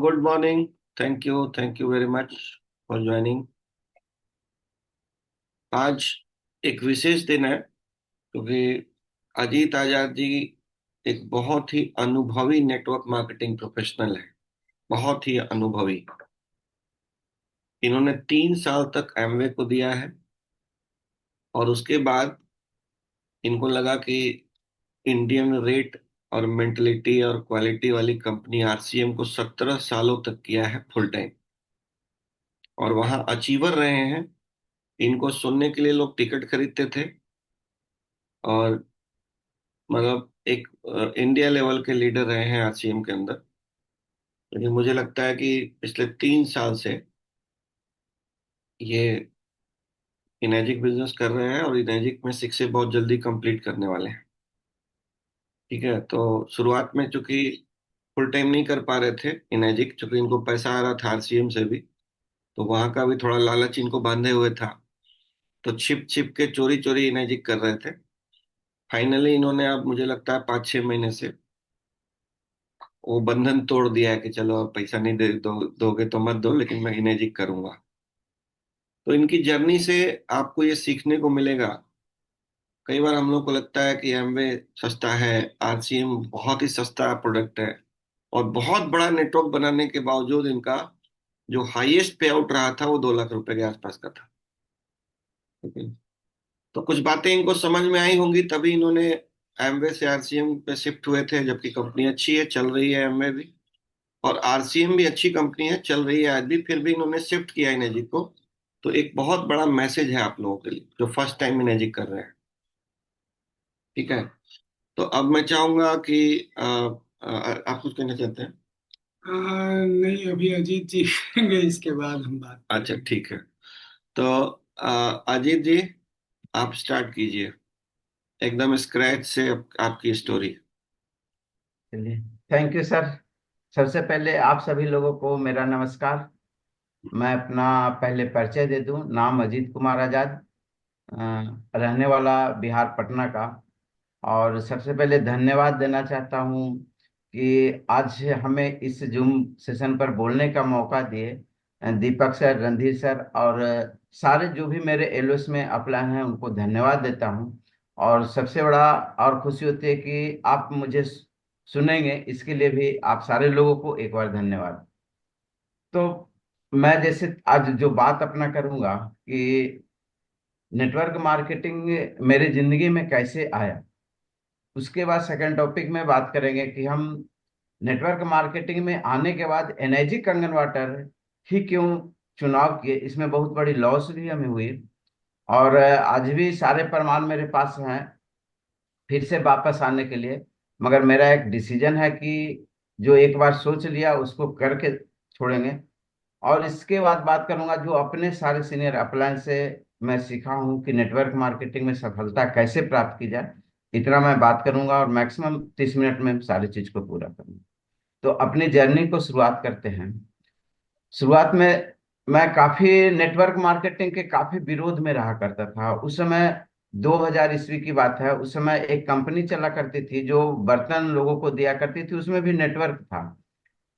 Good morning. Thank you very much for joining. आज एक विशेष दिन है क्योंकि अजीत आजाद जी एक बहुत ही अनुभवी नेटवर्क मार्केटिंग प्रोफेशनल है। बहुत ही अनुभवी। इन्होंने 3 साल तक एमवे को दिया है और उसके बाद इनको लगा कि इंडियन रेट और मेंटलिटी और क्वालिटी वाली कंपनी आरसीएम को 17 सालों तक किया है फुल टाइम और वहां अचीवर रहे हैं। इनको सुनने के लिए लोग टिकट खरीदते थे और मतलब एक इंडिया लेवल के लीडर रहे हैं आरसीएम के अंदर। लेकिन मुझे लगता है कि पिछले 3 साल से ये इनेजिक बिजनेस कर रहे हैं और इनेजिक में 6 बहुत जल्दी कंप्लीट करने वाले हैं। ठीक है, तो शुरुआत में चूंकि फुल टाइम नहीं कर पा रहे थे इनेजिक, चूंकि इनको पैसा आ रहा था आरसीएम से भी, तो वहां का भी थोड़ा लालच इनको बांधे हुए था। तो छिप छिप के चोरी चोरी इनेजिक कर रहे थे। फाइनली इन्होंने, अब मुझे लगता है 5-6 महीने से वो बंधन तोड़ दिया है कि चलो अब पैसा नहीं दोगे तो मत दो, लेकिन मैं इनेजिक करूंगा। तो इनकी जर्नी से आपको ये सीखने को मिलेगा। कई बार हम लोग को लगता है कि एमवे सस्ता है, आरसीएम बहुत ही सस्ता प्रोडक्ट है, और बहुत बड़ा नेटवर्क बनाने के बावजूद इनका जो हाईएस्ट पे आउट रहा था वो 2 लाख रुपए के आसपास का था। ठीक है? तो कुछ बातें इनको समझ में आई होंगी, तभी इन्होंने एमवे से आरसीएम पे शिफ्ट हुए थे, जबकि कंपनी अच्छी है, चल रही है एमवे भी, और आरसीएम भी अच्छी कंपनी है, चल रही है आज भी, फिर भी इन्होंने शिफ्ट किया इनेजिक को। तो एक बहुत बड़ा मैसेज है आप लोगों के लिए जो फर्स्ट टाइम इनेजिक कर रहे हैं। ठीक है, तो अब मैं चाहूंगा कि आप कुछ कहना चाहते हैं? नहीं, अभी अजीत जी करेंगे, इसके बाद हम बात अच्छा, करेंगे। ठीक है। तो अजीत जी, आप स्टार्ट कीजिए एकदम स्क्रैच से आपकी स्टोरी। चलिए। Thank you sir. सबसे पहले आप सभी लोगों को मेरा नमस्कार। मैं अपना पहले परिचय दे दूं। नाम अजीत कुमार आजाद, रहने वाला बिहार पटना का। और सबसे पहले धन्यवाद देना चाहता हूं कि आज हमें इस जूम सेशन पर बोलने का मौका दिए। दीपक सर, रणधीर सर और सारे जो भी मेरे एलओएस में अप्लाई हैं उनको धन्यवाद देता हूं। और सबसे बड़ा और खुशी होती है कि आप मुझे सुनेंगे, इसके लिए भी आप सारे लोगों को एक बार धन्यवाद। तो मैं जैसे आज जो बात अपना करूंगा कि नेटवर्क मार्केटिंग मेरे जिंदगी में कैसे आया, उसके बाद सेकंड टॉपिक में बात करेंगे कि हम नेटवर्क मार्केटिंग में आने के बाद एनर्जी कंगन वाटर ही क्यों चुनाव किए, इसमें बहुत बड़ी लॉस भी हमें हुई। और आज भी सारे प्रमाण मेरे पास हैं फिर से वापस आने के लिए। मगर मेरा एक डिसीजन है कि जो एक बार सोच लिया उसको करके छोड़ेंगे। और इसके बाद बात करूंगा जो अपने सारे सीनियर अपलाइन से मैं सीखा हूं कि नेटवर्क मार्केटिंग में सफलता कैसे प्राप्त की जाए। इतना मैं बात करूंगा और मैक्सिमम 30 मिनट में सारी चीज को पूरा करूंगा। तो अपनी जर्नी को शुरुआत करते हैं। शुरुआत में मैं काफी नेटवर्क मार्केटिंग के काफी विरोध में रहा करता था। उस समय 2000 ईस्वी की बात है। उस समय एक कंपनी चला करती थी जो बर्तन लोगों को दिया करती थी, उसमें भी नेटवर्क था।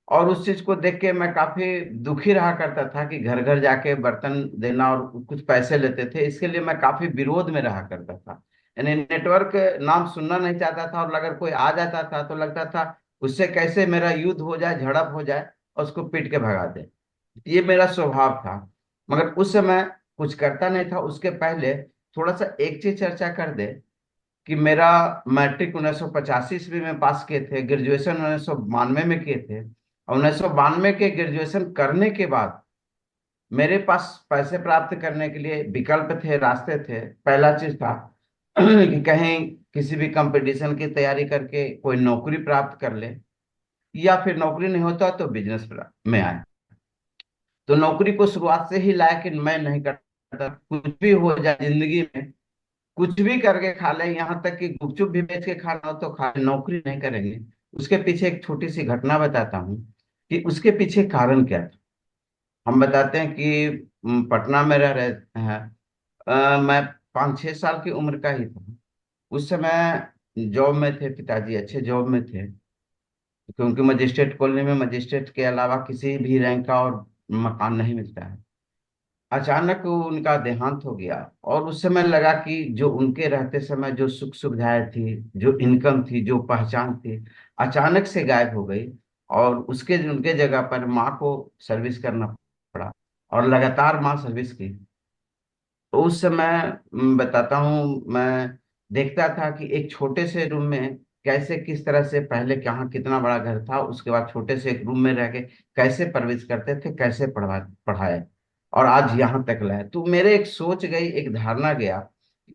और उस चीज को देख के मैं काफी दुखी रहा करता था कि घर घर जाके बर्तन देना और कुछ पैसे लेते थे, इसके लिए मैं काफी विरोध में रहा करता था। यानी नेटवर्क नाम सुनना नहीं चाहता था, और अगर कोई आ जाता था तो लगता था उससे कैसे मेरा युद्ध हो जाए, झड़प हो जाए और उसको पीट के भगा दे। ये मेरा स्वभाव था। मगर उस समय कुछ करता नहीं था। उसके पहले थोड़ा सा एक चीज चर्चा कर दे कि मेरा मैट्रिक 1985 ईस्वी में पास किए थे, ग्रेजुएशन 1992 में किए थे। और 1992 के ग्रेजुएशन करने के बाद मेरे पास पैसे प्राप्त करने के लिए विकल्प थे, रास्ते थे। पहला चीज था कि कहीं किसी भी कंपटीशन की तैयारी करके कोई नौकरी प्राप्त कर ले, या फिर नौकरी नहीं होता तो बिजनेस में आए। तो नौकरी को शुरुआत से ही लाया कि मैं नहीं करता, कुछ भी हो जाए जिंदगी में, कुछ भी करके खा ले, यहाँ तक कि गुपचुप भी बेच के खाना हो तो खा ले, नौकरी नहीं करेंगे। उसके पीछे एक छोटी सी घटना बताता हूँ कि उसके पीछे कारण क्या था। हम बताते हैं कि पटना में रह रहे हैं। मैं 5-6 साल की उम्र का ही था उस समय। जॉब में थे, पिताजी अच्छे जॉब में थे। क्योंकि मजिस्ट्रेट कॉलोनी में मजिस्ट्रेट के अलावा किसी भी रैंक का और मकान नहीं मिलता है। अचानक उनका देहांत हो गया, और उस समय लगा कि जो उनके रहते समय जो सुख सुविधाएं थी, जो इनकम थी, जो पहचान थी, अचानक से गायब हो गई। और उसके उनके जगह पर माँ को सर्विस करना पड़ा, और लगातार माँ सर्विस की। तो उस समय बताता हूँ, मैं देखता था कि एक छोटे से रूम में कैसे, किस तरह से, पहले कहाँ कितना बड़ा घर था, उसके बाद छोटे से एक रूम में रह के कैसे परवरिश करते थे, कैसे पढ़ाए, और आज यहाँ तक लाए। तो मेरे एक सोच गई, एक धारणा गया।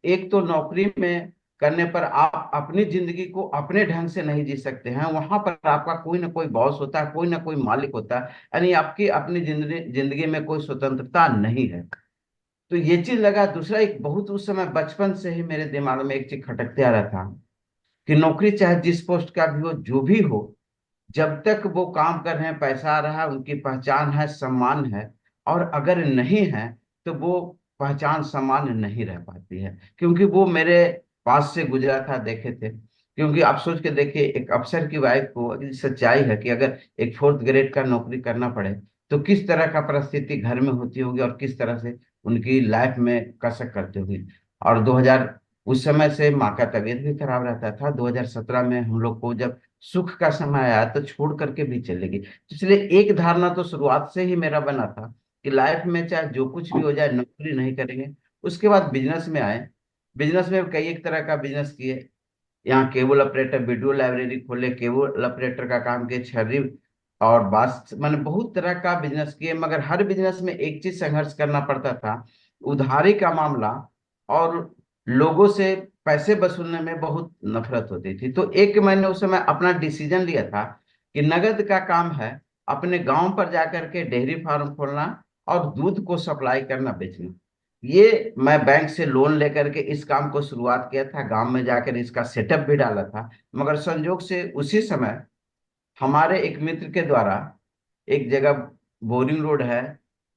एक तो नौकरी में करने पर आप अपनी जिंदगी को अपने ढंग से नहीं जी सकते हैं, वहां पर आपका कोई ना कोई बॉस होता है, कोई ना कोई मालिक होता है, यानी आपकी अपनी जिंदगी जिंदगी में कोई स्वतंत्रता नहीं है। तो ये चीज लगा। दूसरा, एक बहुत उस समय बचपन से ही मेरे दिमाग में एक चीज खटकते आ रहा था कि नौकरी चाहे जिस पोस्ट का भी हो, जो भी हो, जब तक वो काम कर रहे हैं, पैसा आ रहा है, उनकी पहचान है, सम्मान है। और अगर नहीं है तो वो पहचान सम्मान नहीं रह पाती है, क्योंकि वो मेरे पास से गुजरा था, देखे थे। क्योंकि आप सोच के देखिए, एक अफसर की वाइफ को, अगर सच्चाई है कि अगर एक फोर्थ ग्रेड का नौकरी करना पड़े तो किस तरह का परिस्थिति घर में होती होगी, और किस तरह से उनकी लाइफ में कसक करती होगी। और 2000, उस समय से माँ का तबीयत भी खराब रहता था। 2017 में हम लोग को जब सुख का समय आया तो छोड़ करके भी चलेगी। तो इसलिए एक धारणा तो शुरुआत से ही मेरा बना था कि लाइफ में चाहे जो कुछ भी हो जाए, नौकरी नहीं करेंगे। उसके बाद बिजनेस में आए। बिजनेस में कई एक तरह का बिजनेस किए। यहाँ केबल ऑपरेटर, वीडियो लाइब्रेरी खोले, केबल ऑपरेटर का काम किए, छर्री और बास, मैंने बहुत तरह का बिजनेस किए। मगर हर बिजनेस में एक चीज संघर्ष करना पड़ता था, उधारी का मामला। और लोगों से पैसे वसूलने में बहुत नफरत होती थी। तो एक मैंने उस समय अपना डिसीजन लिया था कि नगद का काम है, अपने गांव पर जाकर के डेयरी फार्म खोलना और दूध को सप्लाई करना, बेचना। ये मैं बैंक से लोन लेकर के इस काम को शुरुआत किया था, गांव में जाकर इसका सेटअप भी डाला था। मगर संजोग से उसी समय हमारे एक मित्र के द्वारा एक जगह, बोरिंग रोड है,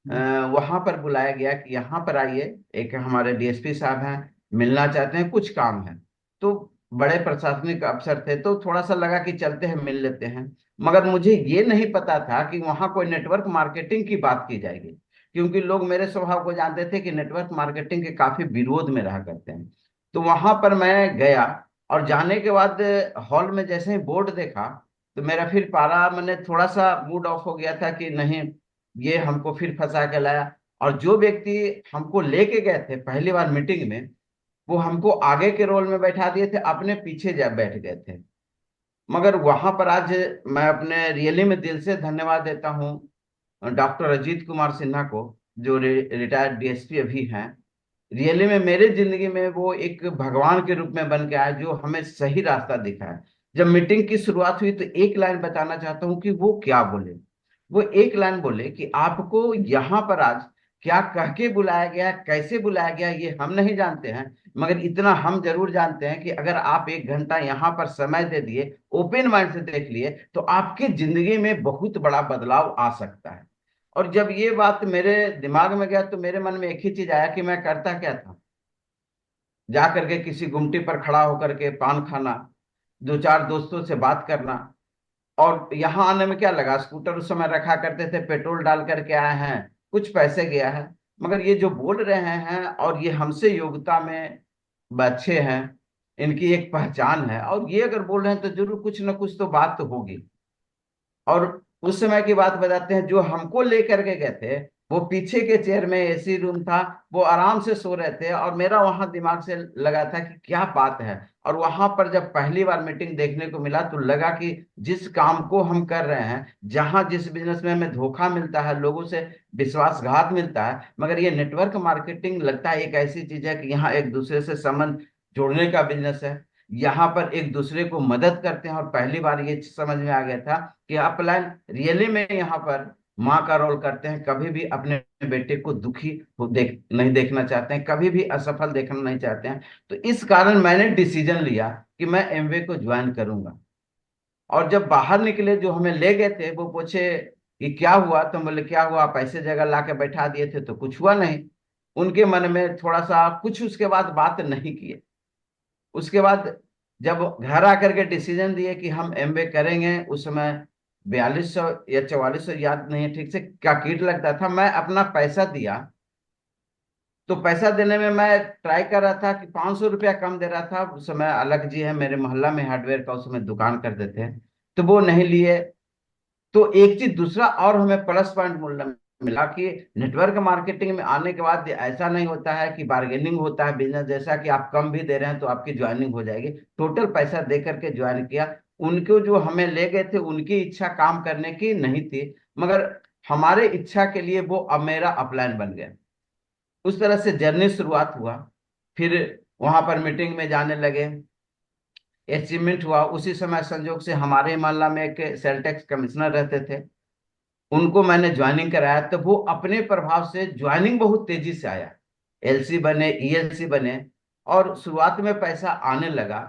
वहां पर बुलाया गया कि यहाँ पर आइए, एक हमारे डीएसपी साहब हैं, मिलना चाहते हैं, कुछ काम है। तो बड़े प्रशासनिक अफसर थे, तो थोड़ा सा लगा कि चलते हैं, मिल लेते हैं। मगर मुझे ये नहीं पता था कि वहां कोई नेटवर्क मार्केटिंग की बात की जाएगी, क्योंकि लोग मेरे स्वभाव को जानते थे कि नेटवर्क मार्केटिंग के काफी विरोध में रहा करते हैं। तो वहां पर मैं गया, और जाने के बाद हॉल में जैसे ही बोर्ड देखा, तो मेरा फिर पारा, मैंने थोड़ा सा मूड ऑफ हो गया था कि नहीं, ये हमको फिर फंसा के लाया। और जो व्यक्ति हमको लेके गए थे पहली बार मीटिंग में, वो हमको आगे के रोल में बैठा दिए थे, अपने पीछे जा बैठ गए थे। मगर वहां पर आज मैं अपने रियली में दिल से धन्यवाद देता हूँ डॉक्टर अजीत कुमार सिन्हा को, जो रिटायर्ड डीएसपी अभी हैं। रियली में मेरे जिंदगी में वो एक भगवान के रूप में बन के आया, जो हमें सही रास्ता दिखाया। जब मीटिंग की शुरुआत हुई तो एक लाइन बताना चाहता हूँ कि वो क्या बोले। वो एक लाइन बोले कि आपको यहाँ पर आज क्या कह के बुलाया गया, कैसे बुलाया गया, ये हम नहीं जानते हैं। मगर इतना हम जरूर जानते हैं कि अगर आप 1 घंटा यहाँ पर समय दे दिए, ओपन माइंड से देख लिए, तो आपकी जिंदगी में बहुत बड़ा बदलाव आ सकता है। और जब ये बात मेरे दिमाग में गया, तो मेरे मन में एक ही चीज आया कि मैं करता क्या था। जा करके किसी गुमटी पर खड़ा होकर के पान खाना, दो चार दोस्तों से बात करना। और यहाँ आने में क्या लगा, स्कूटर उस समय रखा करते थे, पेट्रोल डाल करके आए हैं, कुछ पैसे गया है। मगर ये जो बोल रहे हैं, और ये हमसे योग्यता में अच्छे हैं, इनकी एक पहचान है, और ये अगर बोल रहे हैं तो जरूर कुछ ना कुछ तो बात तो होगी। और उस समय की बात बताते हैं, जो हमको लेकर के गए थे, वो पीछे के चेयर में एसी रूम था, वो आराम से सो रहे थे, और मेरा वहां दिमाग से लगा था कि क्या बात है। और वहां पर जब पहली बार मीटिंग देखने को मिला, तो लगा कि जिस काम को हम कर रहे हैं, जहां जिस बिजनेस में हमें धोखा मिलता है, लोगों से विश्वासघात मिलता है, मगर ये नेटवर्क मार्केटिंग लगता है एक ऐसी चीज है कि यहाँ एक दूसरे से संबंध जोड़ने का बिजनेस है। यहाँ पर एक दूसरे को मदद करते हैं। और पहली बार ये समझ में आ गया था कि अपलाइन रियली में यहाँ पर माँ का रोल करते हैं, कभी भी अपने बेटे को दुखी नहीं देखना चाहते हैं, कभी भी असफल देखना नहीं चाहते हैं। तो इस कारण मैंने डिसीजन लिया कि मैं एमवे को ज्वाइन करूंगा। और जब बाहर निकले, जो हमें ले गए थे वो पूछे कि क्या हुआ, तो हम बोले क्या हुआ, आप ऐसे जगह ला के बैठा दिए थे तो कुछ हुआ नहीं। उनके मन में थोड़ा सा कुछ उसके बाद बात नहीं किए। उसके बाद जब घर आकर के डिसीजन दिए कि हम एमबीए करेंगे, उस समय 4200 या 4400, याद नहीं है ठीक से, क्या किट लगता था। मैं अपना पैसा दिया, तो पैसा देने में मैं ट्राई कर रहा था कि 500 रुपया कम दे रहा था। उस समय अलग जी है मेरे मोहल्ला में हार्डवेयर का, उस समय दुकान करते थे, तो वो नहीं लिए। तो एक चीज दूसरा और हमें प्लस पॉइंट मिला कि नेटवर्क मार्केटिंग में आने के बाद ऐसा नहीं होता है कि बार्गेनिंग होता है बिजनेस जैसा, कि आप कम भी दे रहे हैं तो आपकी ज्वाइनिंग हो जाएगी। टोटल पैसा दे करके ज्वाइन किया। उनको जो हमें ले गए थे, उनकी इच्छा काम करने की नहीं थी, मगर हमारे इच्छा के लिए वो अब मेरा अपलाइन बन गया। उस तरह से जर्नी शुरुआत हुआ। फिर वहां पर मीटिंग में जाने लगे, अचीवमेंट हुआ। उसी समय संजोग से हमारे मोहल्ला में एक सेल टैक्स कमिश्नर रहते थे, उनको मैंने ज्वाइनिंग कराया, तो वो अपने प्रभाव से ज्वाइनिंग बहुत तेजी से आया। एलसी बने, ईएलसी बने, और शुरुआत में पैसा आने लगा।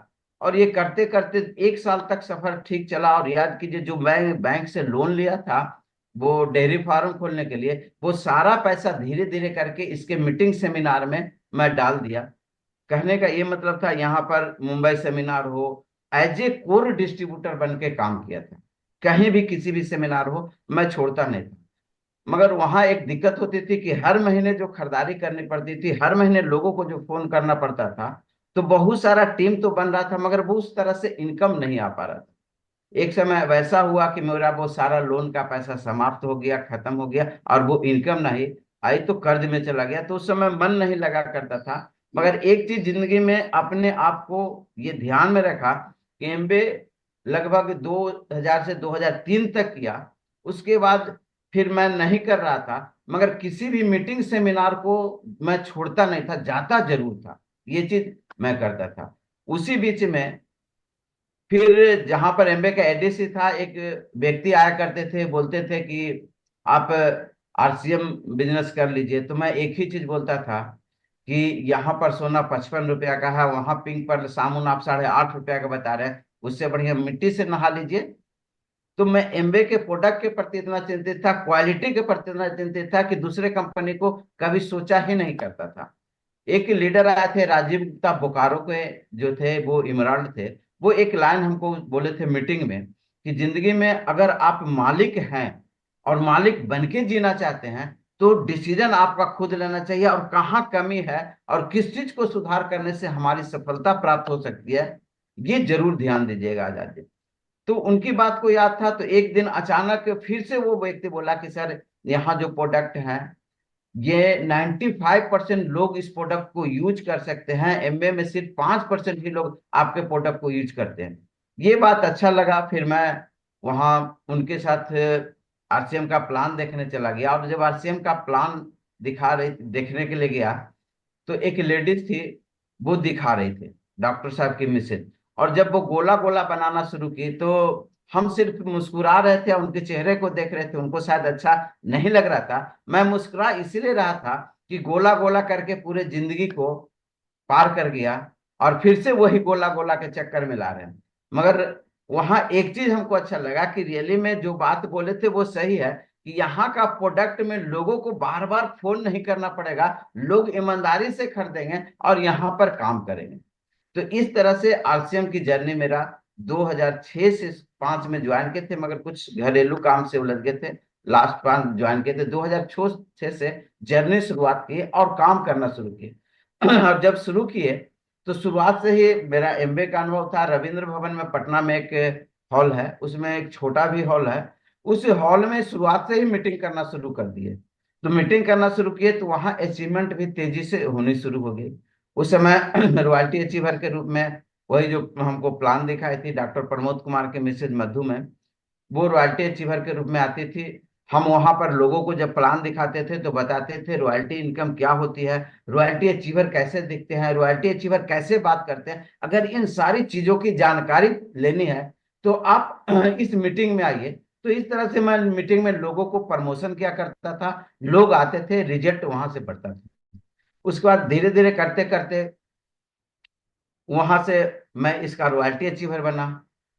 और ये करते करते 1 साल तक सफर ठीक चला। और याद कीजिए, जो मैं बैंक से लोन लिया था वो डेयरी फार्म खोलने के लिए, वो सारा पैसा धीरे धीरे करके इसके मीटिंग सेमिनार में मैं डाल दिया। कहने का ये मतलब था, यहाँ पर मुंबई सेमिनार हो, एज ए कोर डिस्ट्रीब्यूटर बन के काम किया था। कहीं भी किसी भी सेमिनार हो, मैं छोड़ता नहीं था। मगर वहां एक दिक्कत होती थी कि हर महीने जो खरीदारी करनी पड़ती थी, हर महीने लोगों को जो फोन करना पड़ता था, तो बहुत सारा टीम तो बन रहा था, मगर वो उस तरह से इनकम नहीं आ पा रहा था। एक समय वैसा हुआ कि मेरा वो सारा लोन का पैसा समाप्त हो गया, खत्म हो गया, और वो इनकम नहीं आई, तो कर्ज में चला गया। तो उस समय मन नहीं लगा करता था। मगर एक चीज जिंदगी में अपने आप को ये ध्यान में रखा कि एमबीए लगभग 2000 से 2003 तक किया। उसके बाद फिर मैं नहीं कर रहा था, मगर किसी भी मीटिंग सेमिनार को मैं छोड़ता नहीं था, जाता जरूर था। ये चीज मैं करता था। उसी बीच में फिर जहां पर एमबे का एडीसी था, एक व्यक्ति आया करते थे, बोलते थे कि आप आरसीएम बिजनेस कर लीजिए। तो मैं एक ही चीज बोलता था कि यहाँ पर सोना 55 रुपया का है, वहां पिंक पर सामुन आप 8.5 रुपया का बता रहे हैं, उससे बढ़िया मिट्टी से नहा लीजिए। तो मैं एमबे के प्रोडक्ट के प्रति इतना चिंतित था, क्वालिटी के प्रति इतना चिंतित था, कि दूसरे कंपनी को कभी सोचा ही नहीं करता था। एक लीडर आए थे राजीव गुप्ता, बोकारो के जो थे, वो इमराल्ड थे। वो एक लाइन हमको बोले थे मीटिंग में कि जिंदगी में अगर आप मालिक हैं और मालिक बन के जीना चाहते हैं, तो डिसीजन आपका खुद लेना चाहिए, और कहाँ कमी है और किस चीज को सुधार करने से हमारी सफलता प्राप्त हो सकती है, ये जरूर ध्यान दीजिएगा आजाद जी। तो उनकी बात को याद था। तो एक दिन अचानक फिर से वो व्यक्ति बोला कि सर, यहाँ जो प्रोडक्ट है, ये 95% लोग इस प्रोडक्ट को यूज कर सकते हैं, एमबे में सिर्फ 5% ही लोग आपके प्रोडक्ट को यूज करते हैं। ये बात अच्छा लगा। फिर मैं वहाँ उनके साथ आरसीएम का प्लान देखने चला गया। और जब आरसीएम का प्लान दिखा रही देखने के लिए गया, तो एक लेडीज थी, वो दिखा रही थी, डॉक्टर साहब की मिसेज। और जब वो गोला गोला बनाना शुरू की, तो हम सिर्फ मुस्कुरा रहे थे, उनके चेहरे को देख रहे थे। उनको शायद अच्छा नहीं लग रहा था। मैं मुस्कुरा इसीलिए रहा था कि गोला गोला करके पूरे जिंदगी को पार कर गया, और फिर से वही गोला गोला के चक्कर में ला रहे हैं। मगर वहां एक चीज हमको अच्छा लगा कि रियली में जो बात बोले थे वो सही है, कि यहाँ का प्रोडक्ट में लोगों को बार बार फोन नहीं करना पड़ेगा, लोग ईमानदारी से खरीदेंगे और यहाँ पर काम करेंगे। तो इस तरह से आरसीएम की जर्नी मेरा 2006 से 5 में ज्वाइन किए थे, मगर कुछ घरेलू काम से उलझ गए थे। लास्ट 5 ज्वाइन किए थे, 2006 से जर्नी शुरुआत की और काम करना शुरू किए। और जब शुरू किए, तो शुरुआत से ही मेरा एमबीए का अनुभव था। रविंद्र भवन में पटना में एक हॉल है, उसमें एक छोटा भी हॉल है। उस हॉल में शुरुआत से ही मीटिंग करना शुरू कर दिए। तो मीटिंग करना शुरू किए, तो वहाँ अचीवमेंट भी तेजी से होनी शुरू हो गई। उस समय रॉयल्टी अचीवर के रूप में वही जो हमको प्लान दिखाई थी डॉक्टर प्रमोद कुमार के मिसेज मधु में, वो रॉयल्टी अचीवर के रूप में आती थी। हम वहां पर लोगों को जब प्लान दिखाते थे, तो बताते थे रॉयल्टी इनकम क्या होती है, रॉयल्टी अचीवर कैसे दिखते हैं, रॉयल्टी अचीवर कैसे बात करते हैं। अगर इन सारी चीजों की जानकारी लेनी है, तो आप इस मीटिंग में आइए। तो इस तरह से मैं मीटिंग में लोगों को प्रमोशन किया करता था। लोग आते थे, रिजल्ट वहां से बढ़ता था। उसके बाद धीरे धीरे करते करते वहां से मैं इसका रॉयल्टी अचीवर बना।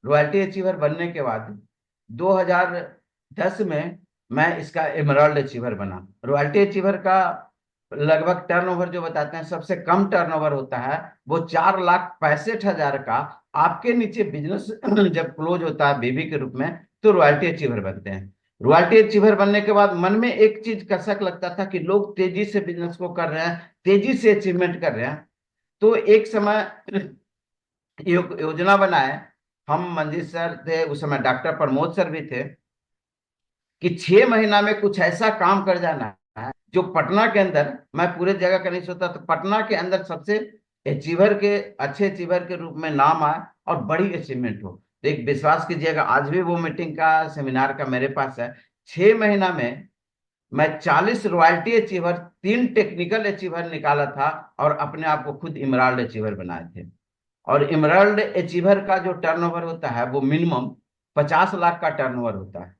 रॉयल्टी अचीवर बनने के बाद 2010 में मैं इसका एमराल्ड अचीवर बना। रॉयल्टी अचीवर का लगभग टर्नओवर जो बताते हैं, सबसे कम टर्नओवर होता है वो 4,65,000 का आपके नीचे बिजनेस जब क्लोज होता है बीबी के रूप में, तो रॉयल्टी अचीवर बनते हैं। रॉयल्टी अचीवर बनने के बाद मन में एक चीज कसक लगता था कि लोग तेजी से बिजनेस को कर रहे हैं, तेजी से अचीवमेंट कर रहे हैं। तो एक समय योजना बनाए, हम मंजीत सर थे उस समय, डॉक्टर प्रमोद सर भी थे, कि 6 महीना में कुछ ऐसा काम कर जाना है जो पटना के अंदर, मैं पूरे जगह का नहीं सोचता, तो पटना के अंदर सबसे अचीवर के, अच्छे अचीवर के रूप में नाम आए और बड़ी अचीवमेंट हो। तो एक विश्वास कीजिएगा, आज भी वो मीटिंग का, सेमिनार का मेरे पास है। 6 महीना में मैं 40 रॉयल्टी अचीवर, 3 टेक्निकल अचीवर निकाला था, और अपने आप को खुद इमराल्ड अचीवर बनाए थे। और इमराल्ड अचीवर का जो टर्नओवर होता है वो मिनिमम 50 लाख का टर्नओवर होता है।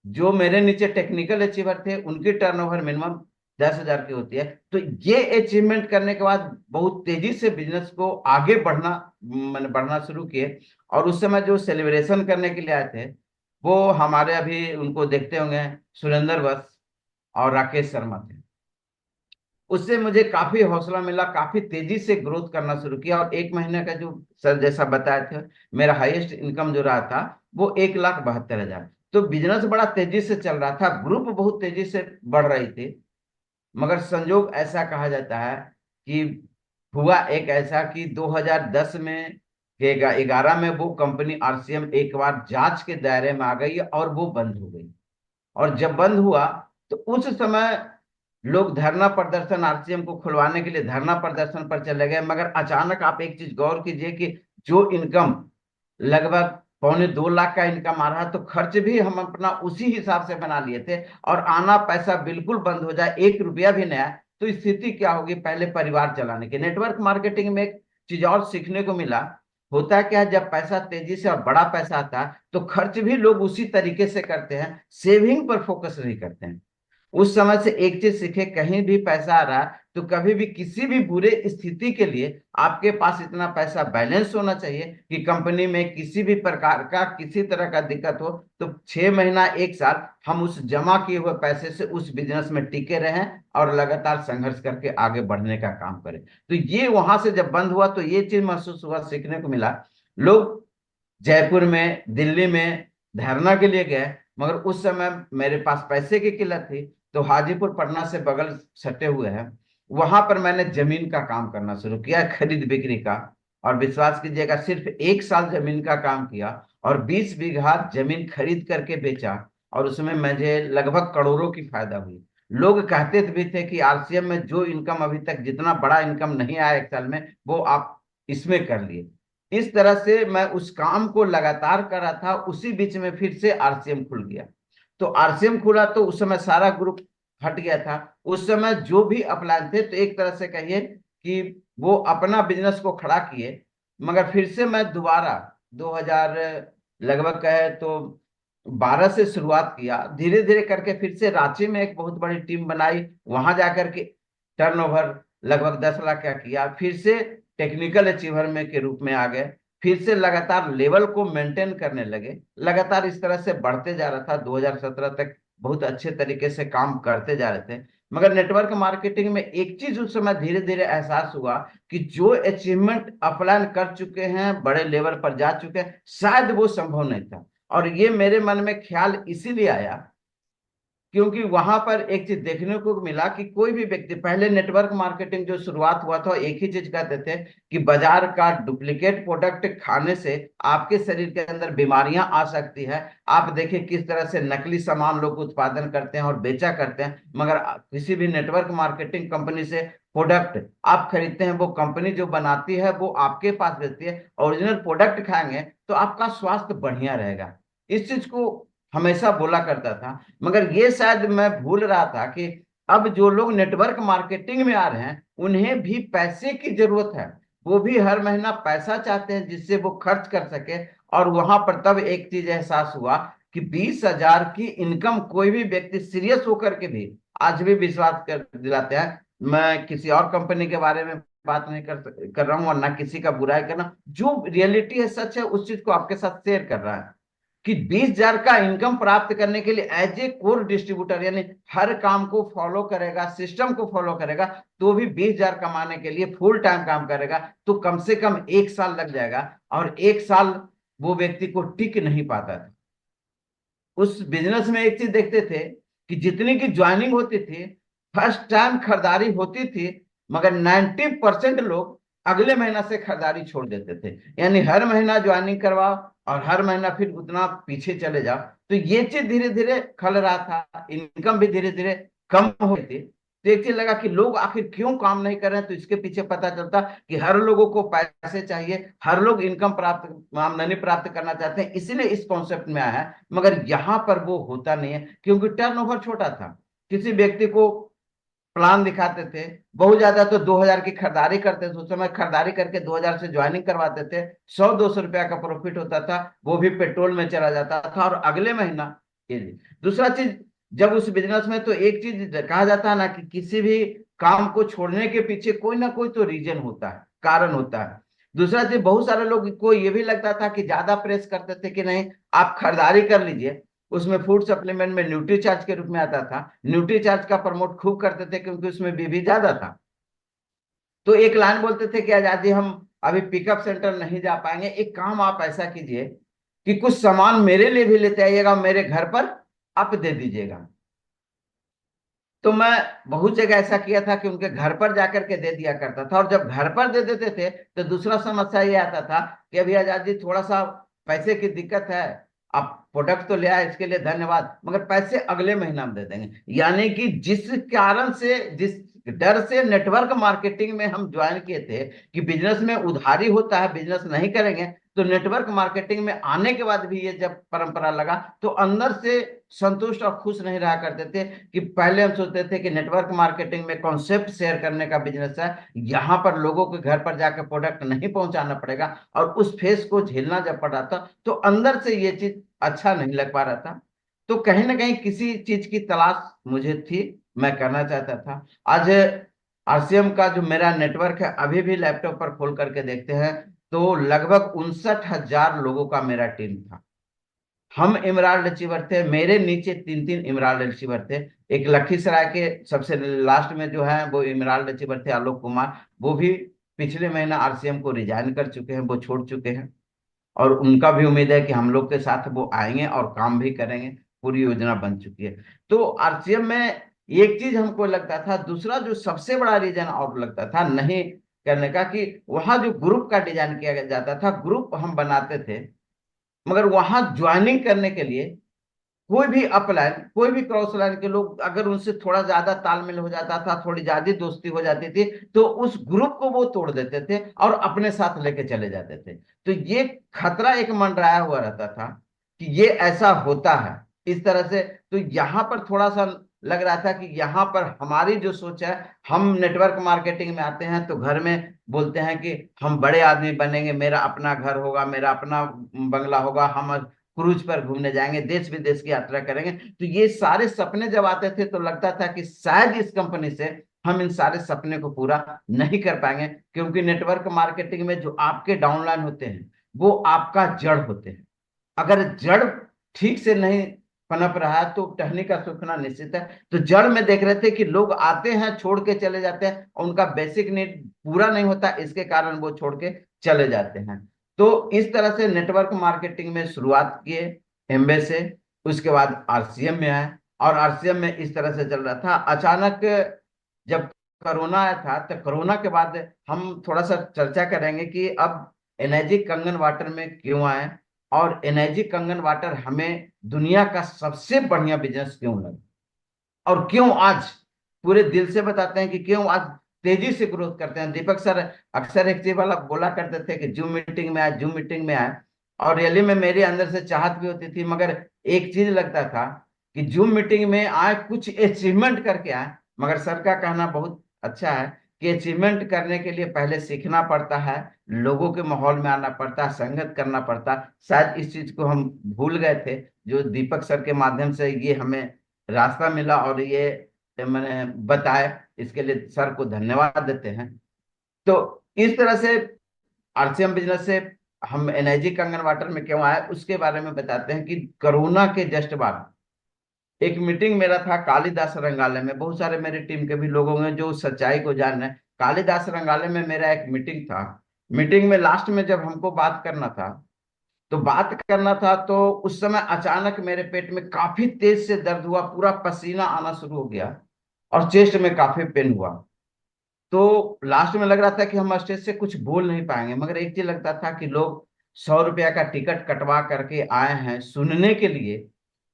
जो मेरे नीचे टेक्निकल अचीवर थे उनकी टर्नओवर मिनिमम 10,000 की होती है। तो ये अचीवमेंट करने के बाद बहुत तेजी से बिजनेस को आगे बढ़ना, मैंने बढ़ना शुरू किए। और उस समय जो सेलिब्रेशन करने के लिए आए थे, वो हमारे, अभी उनको देखते होंगे, सुरेंद्र बस और राकेश शर्मा थे। उससे मुझे काफी हौसला मिला, काफी तेजी से ग्रोथ करना शुरू किया। और 1 महीने का जो सर जैसा बताए थे, मेरा हाईएस्ट इनकम जो रहा था वो 1,72,000। तो बिजनेस बड़ा तेजी से चल रहा था, ग्रुप बहुत तेजी से बढ़ रही थी। मगर संजोग ऐसा कहा जाता है कि हुआ एक ऐसा कि 2010 में, 11 में, वो कंपनी आरसीएम एक बार जांच के दायरे में आ गई और वो बंद हो गई। और जब बंद हुआ तो उस समय लोग धरना प्रदर्शन, आरसीएम को खुलवाने के लिए धरना प्रदर्शन पर चले गए। मगर अचानक आप एक चीज गौर कीजिए कि जो इनकम लगभग 1.25 लाख का इनकम आ रहा, तो खर्च भी हम अपना उसी हिसाब से बना लिए थे, और आना पैसा बिल्कुल बंद हो जाए, 1 रुपया भी नहीं आया, तो स्थिति क्या होगी पहले परिवार चलाने की। नेटवर्क मार्केटिंग में एक चीज और सीखने को मिला, होता क्या है, जब पैसा तेजी से और बड़ा पैसा आता है तो खर्च भी लोग उसी तरीके से करते हैं, सेविंग पर फोकस नहीं करते हैं। उस समय से एक चीज सीखे, कहीं भी पैसा आ रहा है तो कभी भी किसी भी बुरे स्थिति के लिए आपके पास इतना पैसा बैलेंस होना चाहिए कि कंपनी में किसी भी प्रकार का, किसी तरह का दिक्कत हो तो 6 महीना, 1 साल हम उस जमा किए हुए पैसे से उस बिजनेस में टिके रहें और लगातार संघर्ष करके आगे बढ़ने का काम करें। तो ये वहां से जब बंद हुआ तो ये चीज महसूस हुआ, सीखने को मिला। लोग जयपुर में, दिल्ली में धरना के लिए गए, मगर उस समय मेरे पास पैसे की किल्लत थी। तो हाजीपुर पटना से बगल सटे हुए हैं, वहां पर मैंने जमीन का काम करना शुरू किया, खरीद बिक्री का। और विश्वास कीजिएगा, सिर्फ 1 साल जमीन का काम किया और 20 बीघा जमीन खरीद करके बेचा, और उसमें मुझे लगभग करोड़ों की फायदा हुई। लोग कहते भी थे कि आरसीएम में जो इनकम अभी तक, जितना बड़ा इनकम नहीं आया 1 साल में, वो आप इसमें कर लिए। इस तरह से मैं उस काम को लगातार कर रहा था। उसी बीच में फिर से आरसीएम खुल गया। तो आरसीएम खुला तो उस समय सारा ग्रुप हट गया था। उस समय जो भी अपलाइन थे, तो एक तरह से कहिए कि वो अपना बिजनेस को खड़ा किए। मगर फिर से मैं दोबारा 2000 लगभग कहे तो 12 से शुरुआत किया, धीरे धीरे करके फिर से रांची में एक बहुत बड़ी टीम बनाई, वहां जाकर के टर्नओवर लगभग 10 लाख का किया। फिर से टेक्निकल अचीवर में के रूप में आ गए, फिर से लगातार लेवल को मेंटेन करने लगे। लगातार इस तरह से बढ़ते जा रहा था, 2017 तक बहुत अच्छे तरीके से काम करते जा रहे थे। मगर नेटवर्क मार्केटिंग में एक चीज उस समय धीरे धीरे एहसास हुआ कि जो अचीवमेंट अपलाइन कर चुके हैं, बड़े लेवल पर जा चुके हैं, शायद वो संभव नहीं था। और ये मेरे मन में ख्याल इसीलिए आया क्योंकि वहां पर एक चीज देखने को मिला कि कोई भी व्यक्ति, पहले नेटवर्क मार्केटिंग जो शुरुआत हुआ था, एक ही चीज कहते थे कि बाजार का डुप्लीकेट प्रोडक्ट खाने से आपके शरीर के अंदर बीमारियां आ सकती है। आप देखिए किस तरह से नकली सामान लोग उत्पादन करते हैं और बेचा करते हैं। मगर किसी भी नेटवर्क मार्केटिंग कंपनी से प्रोडक्ट आप खरीदते हैं, वो कंपनी जो बनाती है वो आपके पास बेचती है, ओरिजिनल प्रोडक्ट खाएंगे तो आपका स्वास्थ्य बढ़िया रहेगा। इस चीज को हमेशा बोला करता था। मगर ये शायद मैं भूल रहा था कि अब जो लोग नेटवर्क मार्केटिंग में आ रहे हैं उन्हें भी पैसे की जरूरत है। वो भी हर महीना पैसा चाहते हैं जिससे वो खर्च कर सके। और वहां पर तब एक चीज एहसास हुआ कि 20,000 की इनकम कोई भी व्यक्ति सीरियस होकर के भी आज भी विश्वास कर दिलाते हैं। मैं किसी और कंपनी के बारे में बात नहीं कर रहा हूँ, और ना किसी का बुराई करना, जो रियलिटी है, सच है, उस चीज को आपके साथ शेयर कर रहा है। कि 20,000 का इनकम प्राप्त करने के लिए एज ए कोर डिस्ट्रीब्यूटर, यानी हर काम को फॉलो करेगा, सिस्टम को फॉलो करेगा, तो भी 20,000 कमाने के लिए फुल टाइम काम करेगा तो कम से कम 1 साल लग जाएगा। और 1 साल वो व्यक्ति को टिक नहीं पाता था। उस बिजनेस में एक चीज देखते थे कि जितनी की ज्वाइनिंग होती थी, फर्स्ट टाइम खरीदारी होती थी, मगर 90% लोग अगले महीना से खरीदारी छोड़ देते थे। यानी हर महीना ज्वाइनिंग करवाओ और हर महीना फिर उतना पीछे चले जाओ। तो ये चीज धीरे धीरे खल रहा था, इनकम भी धीरे धीरे कम हो रही थी। तो एक चीज लगा कि लोग आखिर क्यों काम नहीं कर रहे हैं, तो इसके पीछे पता चलता कि हर लोगों को पैसे चाहिए, हर लोग इनकम प्राप्त, आमदनी प्राप्त करना चाहते हैं, इसीलिए इस कॉन्सेप्ट में आया है। मगर यहां पर वो होता नहीं है, क्योंकि टर्नओवर छोटा था। किसी व्यक्ति को प्लान दिखाते थे, बहुत ज्यादा तो 2,000 की खरीदारी करते थे, उस समय खरीदारी करके 2,000 से ज्वाइनिंग करवाते थे, 100-200 रुपया का प्रॉफिट होता था, वो भी पेट्रोल में चला जाता था। और अगले महीना ये दूसरा चीज, जब उस बिजनेस में तो एक चीज कहा जाता है ना कि किसी भी काम को छोड़ने के पीछे कोई ना कोई तो रीजन होता है, कारण होता है। दूसरा चीज, बहुत सारे लोग को ये भी लगता था कि ज्यादा प्रेस करते थे कि नहीं आप खरीदारी कर लीजिए, उसमें फूड सप्लीमेंट में न्यूट्री चार्ज के रूप में आता था, न्यूट्री चार्ज का प्रमोट खूब करते थे क्योंकि उसमें बीबी ज्यादा था। तो एक लाइन बोलते थे कि आजादी हम अभी पिकअप सेंटर नहीं जा पाएंगे, एक काम आप ऐसा कीजिए कि कुछ सामान मेरे लिए भी लेते आइएगा, मेरे घर पर आप दे दीजिएगा। तो मैं बहुत जगह ऐसा किया था कि उनके घर पर जाकर के दे दिया करता था। और जब घर पर दे देते थे तो दूसरा समस्या ये आता था कि अभी आजाद जी थोड़ा सा पैसे की दिक्कत है, आप प्रोडक्ट तो ले आए इसके लिए धन्यवाद, मगर पैसे अगले महीना में दे देंगे। यानी कि जिस कारण से, जिस डर से नेटवर्क मार्केटिंग में हम ज्वाइन किए थे कि बिजनेस में उधारी होता है, बिजनेस नहीं करेंगे, तो नेटवर्क मार्केटिंग में आने के बाद भी ये जब परंपरा लगा तो अंदर से संतुष्ट और खुश नहीं रहा करते थे। कि पहले हम सोचते थे कि नेटवर्क मार्केटिंग में कॉन्सेप्ट शेयर करने का बिजनेस है, यहां पर लोगों के घर पर जाकर प्रोडक्ट नहीं पहुंचाना पड़ेगा, और उस फेस को झेलना जब पड़ रहा था तो अंदर से ये चीज अच्छा नहीं लग पा रहा था। तो कहीं ना कहीं किसी चीज की तलाश मुझे थी, मैं करना चाहता था। आज आरसीएम का जो मेरा नेटवर्क है, अभी भी लैपटॉप पर खोल करके देखते हैं तो लगभग 59,000 लोगों का मेरा टीम था। हम इमराल्ड अचीवर थे, मेरे नीचे 3-3 इमराल्ड अचीवर थे। एक लखीसराय के सबसे लास्ट में जो है वो इमराल्ड अचीवर थे, आलोक कुमार, वो भी पिछले महीना आरसीएम को रिजाइन कर चुके हैं, वो छोड़ चुके हैं। और उनका भी उम्मीद है कि हम लोग के साथ वो आएंगे और काम भी करेंगे, पूरी योजना बन चुकी है। तो आरसीएम में एक चीज हमको लगता था, दूसरा जो सबसे बड़ा रीजन और लगता था नहीं करने का, कि वहां जो ग्रुप का डिजाइन किया जाता था, ग्रुप हम बनाते थे, मगर वहां ज्वाइनिंग करने के लिए कोई भी अपलाइन, कोई भी क्रॉस लाइन के लोग अगर उनसे थोड़ा ज्यादा तालमेल हो जाता था, थोड़ी ज्यादा दोस्ती हो जाती थी, तो उस ग्रुप को वो तोड़ देते थे और अपने साथ लेके चले जाते थे। तो ये खतरा एक मंडराया हुआ रहता था कि ये ऐसा होता है इस तरह से। तो यहाँ पर थोड़ा सा लग रहा था कि यहाँ पर हमारी जो सोच है, हम नेटवर्क मार्केटिंग में आते हैं तो घर में बोलते हैं कि हम बड़े आदमी बनेंगे, मेरा अपना घर होगा, मेरा अपना बंगला होगा, हम क्रूज पर घूमने जाएंगे, देश विदेश की यात्रा करेंगे। तो ये सारे सपने जब आते थे तो लगता था कि शायद इस कंपनी से हम इन सारे सपने को पूरा नहीं कर पाएंगे, क्योंकि नेटवर्क मार्केटिंग में जो आपके डाउनलाइन होते हैं वो आपका जड़ होते हैं। अगर जड़ ठीक से नहीं पनप रहा है तो टहनी का सूखना निश्चित है। तो जड़ में देख रहे थे कि लोग आते हैं छोड़ के चले जाते हैं, उनका बेसिक नीड पूरा नहीं होता, इसके कारण वो छोड़ के चले जाते हैं। तो इस तरह से नेटवर्क मार्केटिंग में शुरुआत किए एमबे से, उसके बाद आरसीएम में आए, और आरसीएम में इस तरह से चल रहा था। अचानक जब कोरोना आया था, तो कोरोना के बाद हम थोड़ा सा चर्चा करेंगे कि अब एनर्जी कंगन वाटर में क्यों आए, और एनर्जी कंगन वाटर हमें दुनिया का सबसे बढ़िया बिजनेस क्यों लगा, और क्यों आज पूरे दिल से बताते हैं कि क्यों आज तेजी से ग्रोथ करते हैं। दीपक सर अक्सर एक चीज वाला बोला करते थे कि जूम मीटिंग में आए, जूम मीटिंग में आए, और रियली में मेरे अंदर से चाहत भी होती थी, मगर एक चीज लगता था कि जूम मीटिंग में आए, कुछ अचीवमेंट करके आए। मगर सर का कहना बहुत अच्छा है कि अचीवमेंट करने के लिए पहले सीखना पड़ता है, लोगों के माहौल में आना पड़ता है, संगत करना पड़ता है। शायद इस चीज को हम भूल गए थे, जो दीपक सर के माध्यम से ये हमें रास्ता मिला और ये मैंने बताया, इसके लिए सर को धन्यवाद देते हैं। तो इस तरह से आरसीएम बिजनेस से हम एनआईजी कंगन वाटर में क्यों आए उसके बारे में बताते हैं कि कोरोना के जस्ट बाद एक मीटिंग मेरा था कालिदास रंगालय में। बहुत सारे मेरे टीम के भी लोग होंगे जो सच्चाई को जान रहे हैं। कालिदास रंगालय में मेरा एक मीटिंग था। मीटिंग में लास्ट में जब हमको बात करना था, तो उस समय अचानक मेरे पेट में काफी तेज से दर्द हुआ, पूरा पसीना आना शुरू हो गया और चेस्ट में काफी पेन हुआ। तो लास्ट में लग रहा था कि हम स्टेज से कुछ बोल नहीं पाएंगे, मगर एक चीज लगता था कि लोग 100 रुपया का टिकट कटवा करके आए हैं सुनने के लिए,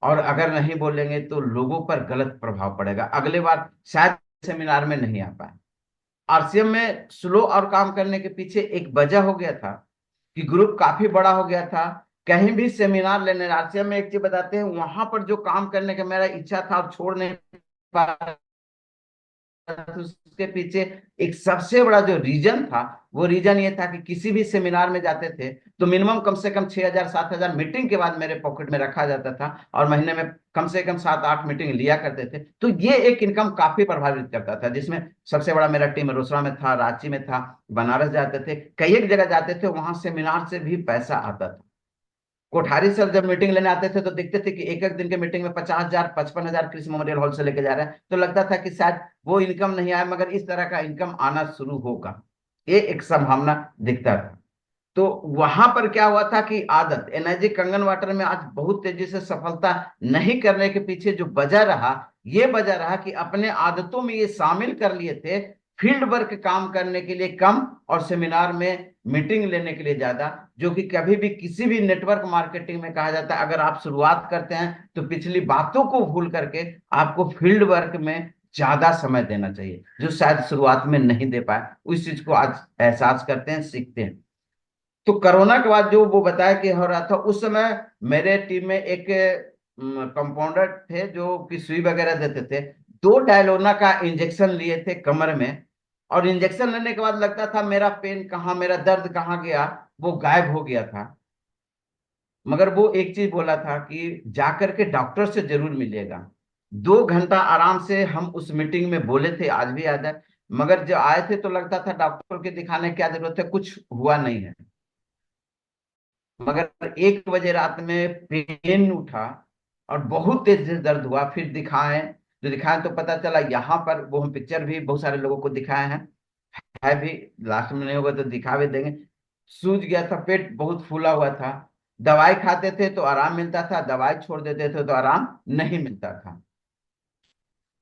और अगर नहीं बोलेंगे तो लोगों पर गलत प्रभाव पड़ेगा, अगले बार शायद सेमिनार में नहीं आ पाए। आरसीएम में स्लो और काम करने के पीछे एक वजह हो गया था कि ग्रुप काफी बड़ा हो गया था। कहीं भी सेमिनार लेने, आरसीएम में एक चीज बताते हैं, वहां पर जो काम करने का मेरा इच्छा था और छोड़ नहीं पा, तो उसके पीछे एक सबसे बड़ा जो रीजन था, वो रीजन ये था कि किसी भी सेमिनार में जाते थे तो मिनिमम कम से कम 6,000 7,000 मीटिंग के बाद मेरे पॉकेट में रखा जाता था, और महीने में कम से कम 7-8 मीटिंग लिया करते थे। तो ये एक इनकम काफी प्रभावित करता था, जिसमें सबसे बड़ा मेरा टीम रोसड़ा में था, रांची में था, बनारस जाते थे, कई एक जगह जाते थे, वहां सेमिनार से भी पैसा आता था। कोठारी सर जब मीटिंग लेने आते थे तो देखते थे कि एक एक दिन के मीटिंग में 50,000 55,000 कृषि मेमोरियल हॉल से लेके जा रहे हैं, तो लगता था कि शायद वो इनकम नहीं आया, मगर इस तरह का इनकम आना शुरू होगा, ये एक संभावना दिखता था। तो वहां पर क्या हुआ था कि आदत एनर्जी कंगन वाटर में आज बहुत तेजी से सफलता नहीं करने के पीछे जो वजह रहा, ये वजह रहा कि अपने आदतों में ये शामिल कर लिए थे फील्ड वर्क काम करने के लिए कम और सेमिनार में मीटिंग लेने के लिए ज्यादा। जो कि कभी भी किसी भी नेटवर्क मार्केटिंग में कहा जाता है, अगर आप शुरुआत करते हैं तो पिछली बातों को भूल करके आपको फील्ड वर्क में ज्यादा समय देना चाहिए, जो शायद शुरुआत में नहीं दे पाए, उस चीज को आज एहसास करते हैं, सीखते हैं। तो कोरोना के बाद जो वो बताया कि हो रहा था, उस समय मेरे टीम में एक कंपाउंडर थे जो कि सुई वगैरह देते थे। 2 डायलोना का इंजेक्शन लिए थे कमर में, और इंजेक्शन लेने के बाद लगता था मेरा पेन कहाँ, मेरा दर्द कहाँ गया, वो गायब हो गया था। मगर वो एक चीज बोला था कि जाकर के डॉक्टर से जरूर मिलिएगा। 2 घंटा आराम से हम उस मीटिंग में बोले थे, आज भी याद है। मगर जब आए थे तो लगता था डॉक्टर के दिखाने की क्या जरूरत है, कुछ हुआ नहीं है। मगर 1 बजे रात में पेन उठा और बहुत तेज से दर्द हुआ, फिर दिखाएं, जो दिखाएं तो पता चला यहाँ पर, वो हम पिक्चर भी बहुत सारे लोगों को दिखाए हैं, है भी, लास्ट में नहीं होगा तो दिखा भी देंगे। सूज गया था, पेट बहुत फूला हुआ था। दवाई खाते थे तो आराम मिलता था, दवाई छोड़ देते थे तो आराम नहीं मिलता था।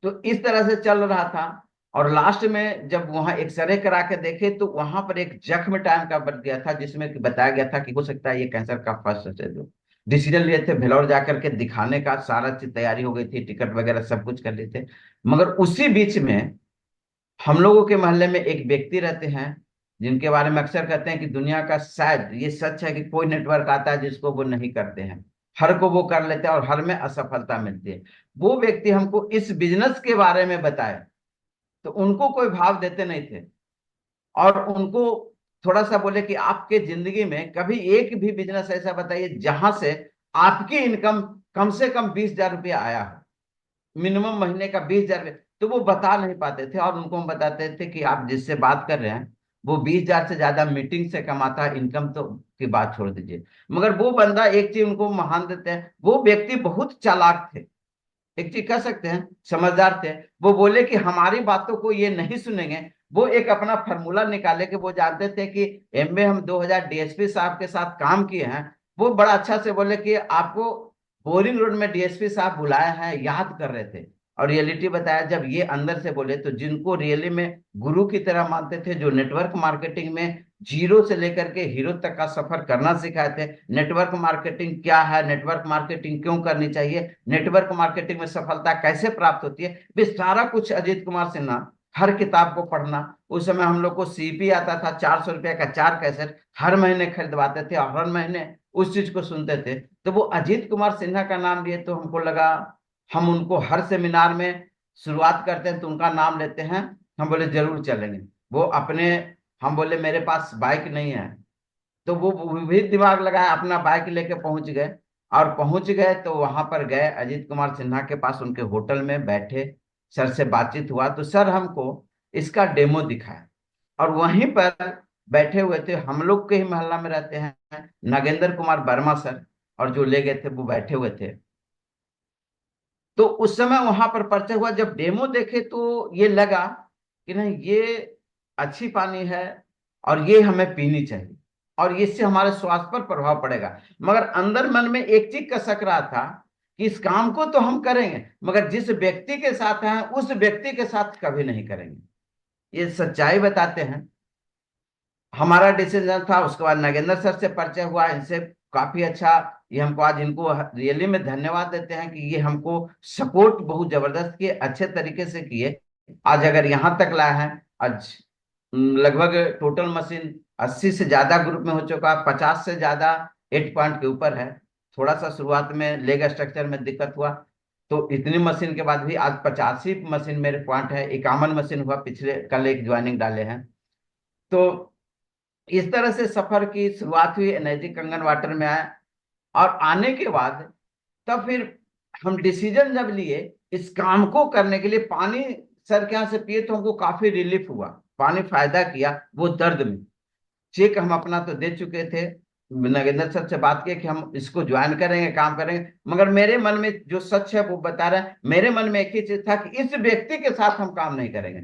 तो इस तरह से चल रहा था। और लास्ट में जब वहां एक्सरे करा के देखे तो वहां पर एक जख्म टाइम का बन गया था, जिसमें कि बताया गया था कि हो सकता है ये कैंसर का फर्स्ट स्टेज हो। डिसीजन लिए थे भेलोर जाकर के दिखाने का, सारा चीज तैयारी हो गई थी, टिकट वगैरह सब कुछ कर लिए थे। मगर उसी बीच में हम लोगों के मोहल्ले में एक व्यक्ति रहते हैं जिनके बारे में अक्सर कहते हैं कि दुनिया का शायद ये सच है कि कोई नेटवर्क आता है जिसको वो नहीं करते हैं, हर को वो कर लेते हैं और हर में असफलता मिलती है। वो व्यक्ति हमको इस बिजनेस के बारे में बताए तो उनको कोई भाव देते नहीं थे, और उनको थोड़ा सा बोले कि आपके जिंदगी में कभी एक भी बिजनेस ऐसा बताइए जहां से आपकी इनकम कम से कम 20,000 रुपया आया हो, मिनिमम महीने का 20,000। तो वो बता नहीं पाते थे, और उनको हम बताते थे कि आप जिससे बात कर रहे हैं वो 20,000 से ज्यादा मीटिंग से कमाता है, इनकम तो की बात छोड़ दीजिए। मगर वो बंदा, एक चीज उनको महान देते हैं, वो व्यक्ति बहुत चालाक थे, एक चीज कह सकते हैं समझदार थे। वो बोले कि हमारी बातों को ये नहीं सुनेंगे। वो एक अपना फार्मूला निकाले कि वो जानते थे कि एमए हम 2000 डीएसपी साहब के साथ काम किए हैं। वो बड़ा अच्छा से बोले कि आपको बोरिंग रोड में डीएसपी साहब बुलाए हैं, याद कर रहे थे। और रियलिटी बताया, जब ये अंदर से बोले तो जिनको रियली में गुरु की तरह मानते थे, जो नेटवर्क मार्केटिंग में जीरो से लेकर के हीरो तक का सफर करना सिखाए थे, नेटवर्क मार्केटिंग क्या है, नेटवर्क मार्केटिंग क्यों करनी चाहिए, नेटवर्क मार्केटिंग में सफलता कैसे प्राप्त होती है, वे सारा कुछ अजीत कुमार सिन्हा, हर किताब को पढ़ना। उस समय हम लोग को सीपी आता था, 400 रुपया का 4 कैसेट हर महीने खरीदवाते थे और हर महीने उस चीज को सुनते थे। तो वो अजीत कुमार सिन्हा का नाम लिए तो हमको लगा हम उनको हर सेमिनार में शुरुआत करते हैं तो उनका नाम लेते हैं। हम बोले जरूर चलेंगे। वो अपने, हम बोले मेरे पास बाइक नहीं है, तो वो भी दिमाग लगाया, अपना बाइक लेके पहुंच गए। और पहुंच गए तो वहां पर गए अजीत कुमार सिन्हा के पास, उनके होटल में बैठे, सर से बातचीत हुआ तो सर हमको इसका डेमो दिखाया। और वहीं पर बैठे हुए थे, हम लोग के ही मोहल्ला में रहते हैं, नागेंद्र कुमार वर्मा सर, और जो ले गए थे वो बैठे हुए थे। तो उस समय वहां पर परिचय हुआ, जब डेमो देखे तो ये लगा कि नहीं, ये अच्छी पानी है और ये हमें पीनी चाहिए और इससे हमारे स्वास्थ्य पर प्रभाव पड़ेगा। मगर अंदर मन में एक चीज का शक रहा था कि इस काम को तो हम करेंगे, मगर जिस व्यक्ति के साथ हैं उस व्यक्ति के साथ कभी नहीं करेंगे। ये सच्चाई बताते हैं। हमारा डिसीजन था, उसके बाद नागेंद्र सर से परिचय हुआ, इनसे काफी अच्छा। ये हमको आज इनको रियली में धन्यवाद देते हैं कि ये हमको सपोर्ट बहुत जबरदस्त किए, अच्छे तरीके से किए। आज अगर यहाँ तक लाए हैं। आज लगभग टोटल मशीन 80 से ज्यादा ग्रुप में हो चुका है, 50 से ज्यादा 8 पॉइंट के ऊपर है। थोड़ा सा शुरुआत में लेग स्ट्रक्चर में दिक्कत हुआ, तो इतनी मशीन के बाद भी आज 85 मशीन मेरे पॉइंट है। 51 मशीन हुआ, पिछले कल एक ज्वाइनिंग डाले हैं। तो इस तरह से सफर की शुरुआत हुई, एनर्जी कंगन वाटर में आया। और आने के बाद तब फिर हम डिसीजन जब लिए इस काम को करने के लिए, पानी सर के यहाँ से पिए तो हमको काफी रिलीफ हुआ, पानी फायदा किया वो दर्द में। चेक हम अपना तो दे चुके थे, नागेंद्र सर से बात किया कि हम इसको ज्वाइन करेंगे, काम करेंगे। मगर मेरे मन में जो सच है वो बता रहा है, मेरे मन में एक ही चीज था कि इस व्यक्ति के साथ हम काम नहीं करेंगे।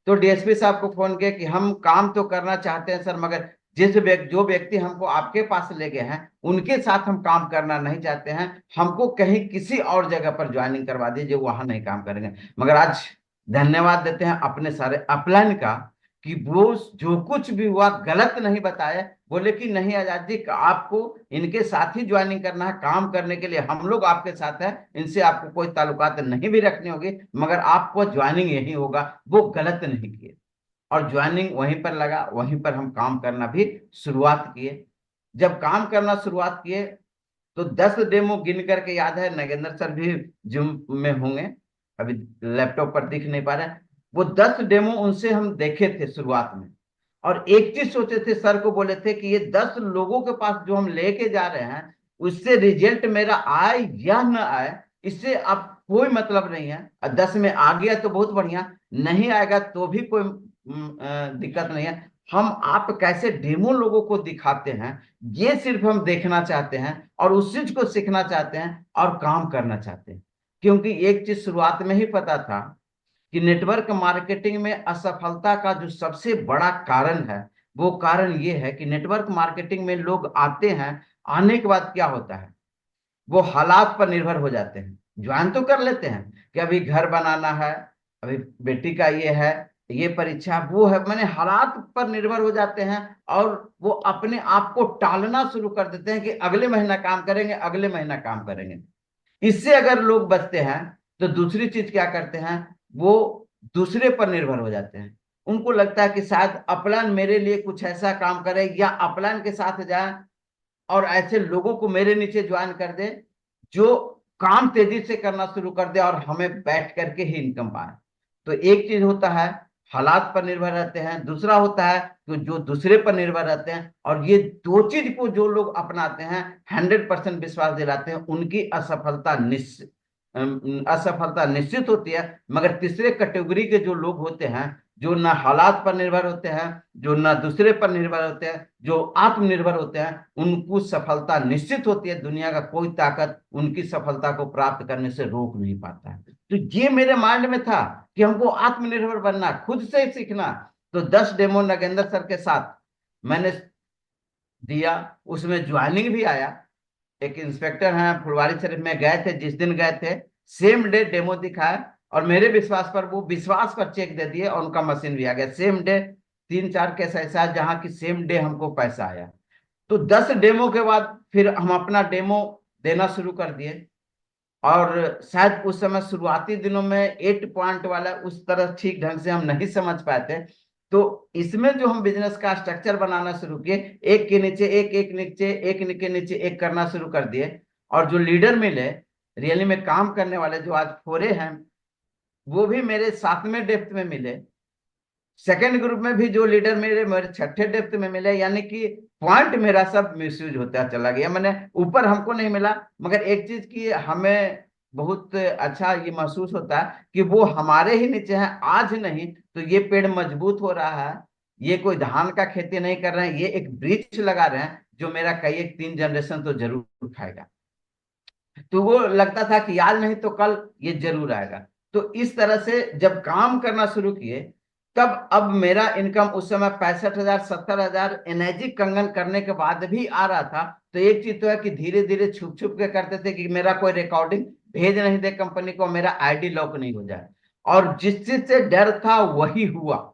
तो डीएसपी साहब को फोन किया कि हम काम तो करना चाहते हैं सर, मगर जो व्यक्ति हमको आपके पास ले गए हैं उनके साथ हम काम करना नहीं चाहते हैं। हमको कहीं किसी और जगह पर ज्वाइनिंग करवा दीजिए, वहां नहीं काम करेंगे। मगर आज धन्यवाद देते हैं अपने सारे अपलाइन का कि वो जो कुछ भी हुआ गलत नहीं बताया। बोले कि नहीं आजाद जी, आपको इनके साथ ही ज्वाइनिंग करना है, काम करने के लिए हम लोग आपके साथ हैं, इनसे आपको कोई ताल्लुकात नहीं भी रखनी होगी, मगर आपको ज्वाइनिंग यही होगा। वो गलत नहीं किए और ज्वाइनिंग वहीं पर लगा, वहीं पर हम काम करना भी शुरुआत किए। जब काम करना शुरुआत किए तो 10 डेमो गिन करके याद है, नागेंद्र सर भी जूम में होंगे, अभी लैपटॉप पर दिख नहीं पा रहे हैं। वो 10 डेमो उनसे हम देखे थे शुरुआत में, और एक चीज सोचे थे, सर को बोले थे कि ये 10 लोगों के पास जो हम लेके जा रहे हैं उससे रिजल्ट मेरा आए या न आए, इससे अब कोई मतलब नहीं है। 10 में आ गया तो बहुत बढ़िया, नहीं आएगा तो भी कोई दिक्कत नहीं है। हम आप कैसे डेमो लोगों को दिखाते हैं ये सिर्फ हम देखना चाहते हैं और उस चीज को सीखना चाहते हैं और काम करना चाहते हैं। क्योंकि एक चीज शुरुआत में ही पता था कि नेटवर्क मार्केटिंग में असफलता का जो सबसे बड़ा कारण है, वो कारण ये है कि नेटवर्क मार्केटिंग में लोग आते हैं, आने के बाद क्या होता है, वो हालात पर निर्भर हो जाते हैं। ज्वाइन तो कर लेते हैं कि अभी घर बनाना है, अभी बेटी का ये है, ये परीक्षा वो है, मैंने हालात पर निर्भर हो जाते हैं और वो अपने आप को टालना शुरू कर देते हैं कि अगले महीना काम करेंगे, अगले महीना काम करेंगे। इससे अगर लोग बचते हैं तो दूसरी चीज क्या करते हैं, वो दूसरे पर निर्भर हो जाते हैं। उनको लगता है कि शायद अपलाइन मेरे लिए कुछ ऐसा काम करे या अपलाइन के साथ जाए और ऐसे लोगों को मेरे नीचे ज्वाइन कर दे जो काम तेजी से करना शुरू कर दे और हमें बैठ करके ही इनकम पाए। तो एक चीज होता है हालात पर निर्भर रहते हैं, दूसरा होता है कि जो दूसरे पर निर्भर रहते हैं। और ये दो चीज को जो लोग अपनाते हैं, 100% विश्वास दिलाते हैं, उनकी असफलता निश्चित होती है। मगर तीसरे कैटेगरी के जो लोग होते हैं, जो ना हालात पर निर्भर होते हैं, जो ना दूसरे पर निर्भर होते हैं, जो आत्मनिर्भर होते हैं, उनको सफलता निश्चित होती है। दुनिया का कोई ताकत उनकी सफलता को प्राप्त करने से रोक नहीं पाता है। तो ये मेरे माइंड में था कि हमको आत्मनिर्भर बनना, खुद से सीखना। तो 10 डेमो नागेंद्र सर के साथ मैंने दिया, उसमें ज्वाइनिंग भी आया। एक इंस्पेक्टर हैं फुलवारी शरीफ में, गए थे, जिस दिन गए थे सेम डे डेमो दिखाया और मेरे विश्वास पर, वो विश्वास पर चेक दे दिए और उनका मशीन भी आ गया सेम डे। 3-4 केस ऐसा है जहां की सेम डे हमको पैसा आया। तो 10 डेमो के बाद फिर हम अपना डेमो देना शुरू कर दिए। और शायद उस समय शुरुआती दिनों में 8 पॉइंट वाला उस तरह ठीक ढंग से हम नहीं समझ पाते। तो इसमें जो हम बिजनेस का स्ट्रक्चर बनाना शुरू किए, एक के नीचे एक, एक नीचे एक, के नीचे एक करना शुरू कर दिए। और जो लीडर मिले, रियली में काम करने वाले जो आज फोरे हैं, वो भी मेरे 7वें डेप्थ में मिले। सेकेंड ग्रुप में भी जो लीडर मेरे मेरे 6ठे डेप्थ में मिले, यानी कि पॉइंट मेरा सब मिसयूज होता चला गया। मैंने ऊपर हमको नहीं मिला, मगर एक चीज की हमें बहुत अच्छा ये महसूस होता है कि वो हमारे ही नीचे हैं। आज नहीं तो ये पेड़ मजबूत हो रहा है, ये कोई धान का खेती नहीं कर रहे हैं, ये एक वृक्ष लगा रहे हैं जो मेरा कई एक 3 जनरेशन तो जरूर खाएगा। तो वो लगता था कि आज नहीं तो कल ये जरूर आएगा। तो इस तरह से जब काम करना शुरू किए, तब अब मेरा इनकम उस समय 65,000 70,000 एनर्जी कंगन करने के बाद भी आ रहा था। तो एक चीज तो है कि धीरे धीरे छुप छुप के करते थे कि मेरा कोई रिकॉर्डिंग भेज नहीं दे कंपनी को, मेरा आईडी लॉक नहीं हो जाए। और जिस चीज से डर था वही हुआ।